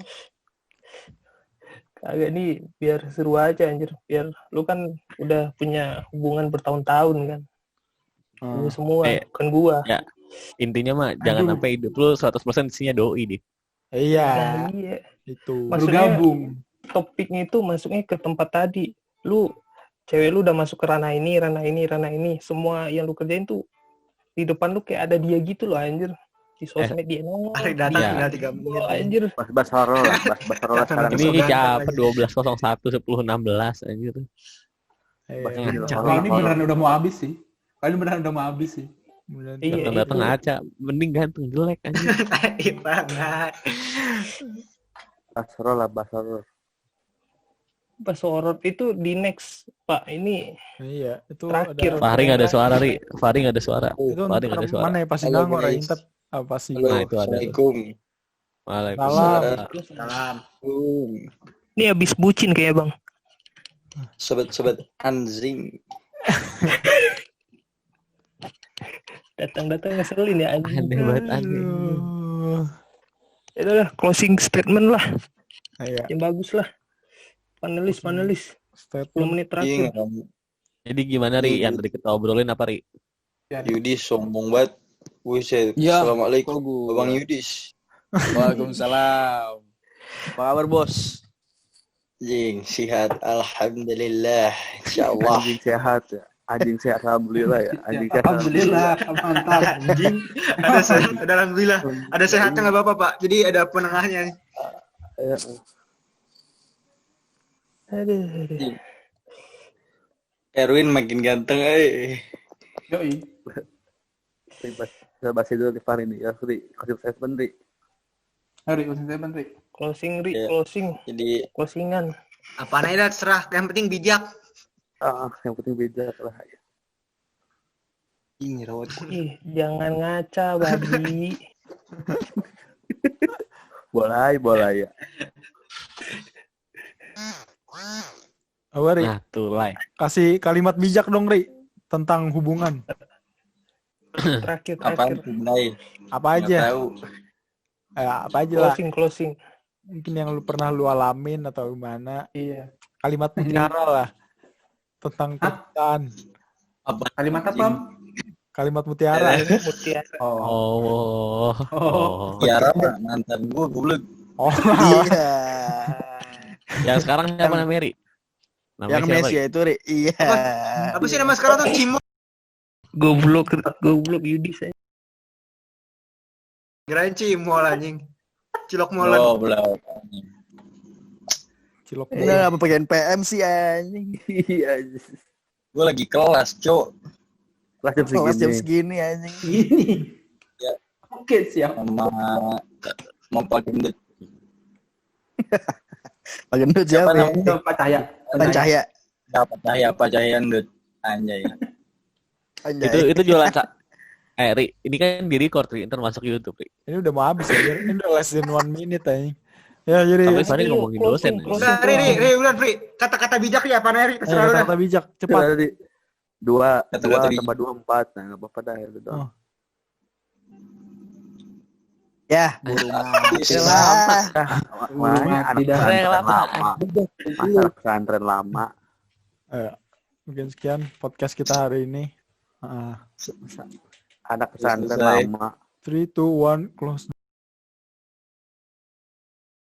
Kagak nih, biar seru aja anjir. Biar lu kan udah punya hubungan bertahun-tahun kan. Lu semua, bukan gua.
Ya, intinya mah jangan sampai hidup lu 100% isinya doi, Dik.
Iya.
Iya.
Itu.
Maksudnya
Bergabung.
topiknya itu masuknya ke tempat tadi. Cewek lu udah masuk ke ranah ini. Semua yang lu kerjain tuh di depan lu kayak ada dia gitu loh anjir. Di sosmed dia nongol.
Hari datang tinggal 3 menit.
Anjir.
Bas Harol lah, Bas Harol sekarang.
Ini siapa 12.01 10.16 anjir.
Kalau ini beneran udah mau habis sih.
Iya,
Datang ngaca, mending ganteng jelek anjir.
Iya banget.
Bas Harol lah, Bas Harol.
Pas sorot itu di next, Pak. Ini
Iya, itu
terakhir.
Fahri nggak ada suara, Ri. Fahri nggak ada suara.
Itu
Fahri nggak ada suara.
mana ya pasti
Halo,
nganggur
guys.
Intet apa sih?
Halo,
Nah, itu ada.
Assalamualaikum.
Waalaikumsalam.
Ini habis bucin kayak Bang.
Sobat-sobat anjing.
Datang-datang ngeselin ya anjing.
Aneh banget aneh.
Itu udah closing statement lah.
Iya.
Yang bagus lah. Panelis. 10 menit terakhir.
Jadi gimana, Ri? Yang tadi kita obrolin apa, Ri?
Yudis sombong banget. Buset.
Ya.
Assalamualaikum, Bang Yudis.
Waalaikumsalam. Apa kabar, Bos?
Jing, sehat. Alhamdulillah. Insyaallah.
Anjing sehat ya. Anjing sehat, alhamdulillah ya. Anjing sehat.
Alhamdulillah, mantap.
Anjing. Ada alhamdulillah. Ada sehatnya enggak apa-apa, Pak. Jadi ada penengahnya nih.
Aduh.
Erwin makin ganteng,
Yoi.
Bahasa dulu di Fahri nih. Ya, Fahri. Kasih statement, Ri.
Hari statement, Ri.
Closing, Ri.
Ya.
Closing.
Jadi
Closingan.
Apaan aja terserah, yang penting bijak.
Yang penting bijak lah.
ini rawat.
Ih, jangan ngaca, babi.
Boleh ya.
Apa, Ri?
Nah, tuh, Lai.
Kasih kalimat bijak dong, Ri, tentang hubungan.
Terakhir.
Apaan tuh mulai?
Apa
Nggak
aja?
tahu.
Apa aja lah.
Closing.
Mungkin yang lu pernah lu alamin atau gimana.
Iya.
Kalimat mutiara lah. Tentang percintaan.
Apa?
Kalimat apa?
Kalimat mutiara.
Mutiara.
Oh.
Tiara mah mantan gua goblok.
Oh.
Iya.
Yang sekarang siapa namanya, Ri? Namanya
Yang
siapa,
Messi
Ri?
itu, Ri. Iya.
Apa sih nama sekarang tuh Cimo?
Goblok Yudis aja.
Kirain Cimo anjing. Cilok molen.
Oh, belau.
Cilok.
Udah apa pakai NPM sih anjing.
Iya.
Gue lagi kelas, Cok.
Kelas jam segini anjing.
Ini.
Ya.
Oke, siap.
Mau Pak Gendut.
Pak Gendut siapa?
Pak Cahaya.
Pak Cahaya Gendut. Anjay.
Itu jualan Ri, ini kan di record, Ri, ntar masuk YouTube, Ri.
Ini udah mau habis ya, ini udah less than 1 minute aja. Ya jadi.
Tapi Fani ngomongin dosen.
Ri, udah Ri. Kata-kata bijak ya, apa Ri? Terserah lu.
Kata bijak, cepat.
2 tambah 2 4. Nah, enggak apa-apa dah itu doang.
Ya, buru mati
lama. Masalah pesantren lama.
Mungkin sekian podcast kita hari ini.
Anak pesantren lama.
3, 2, 1, close.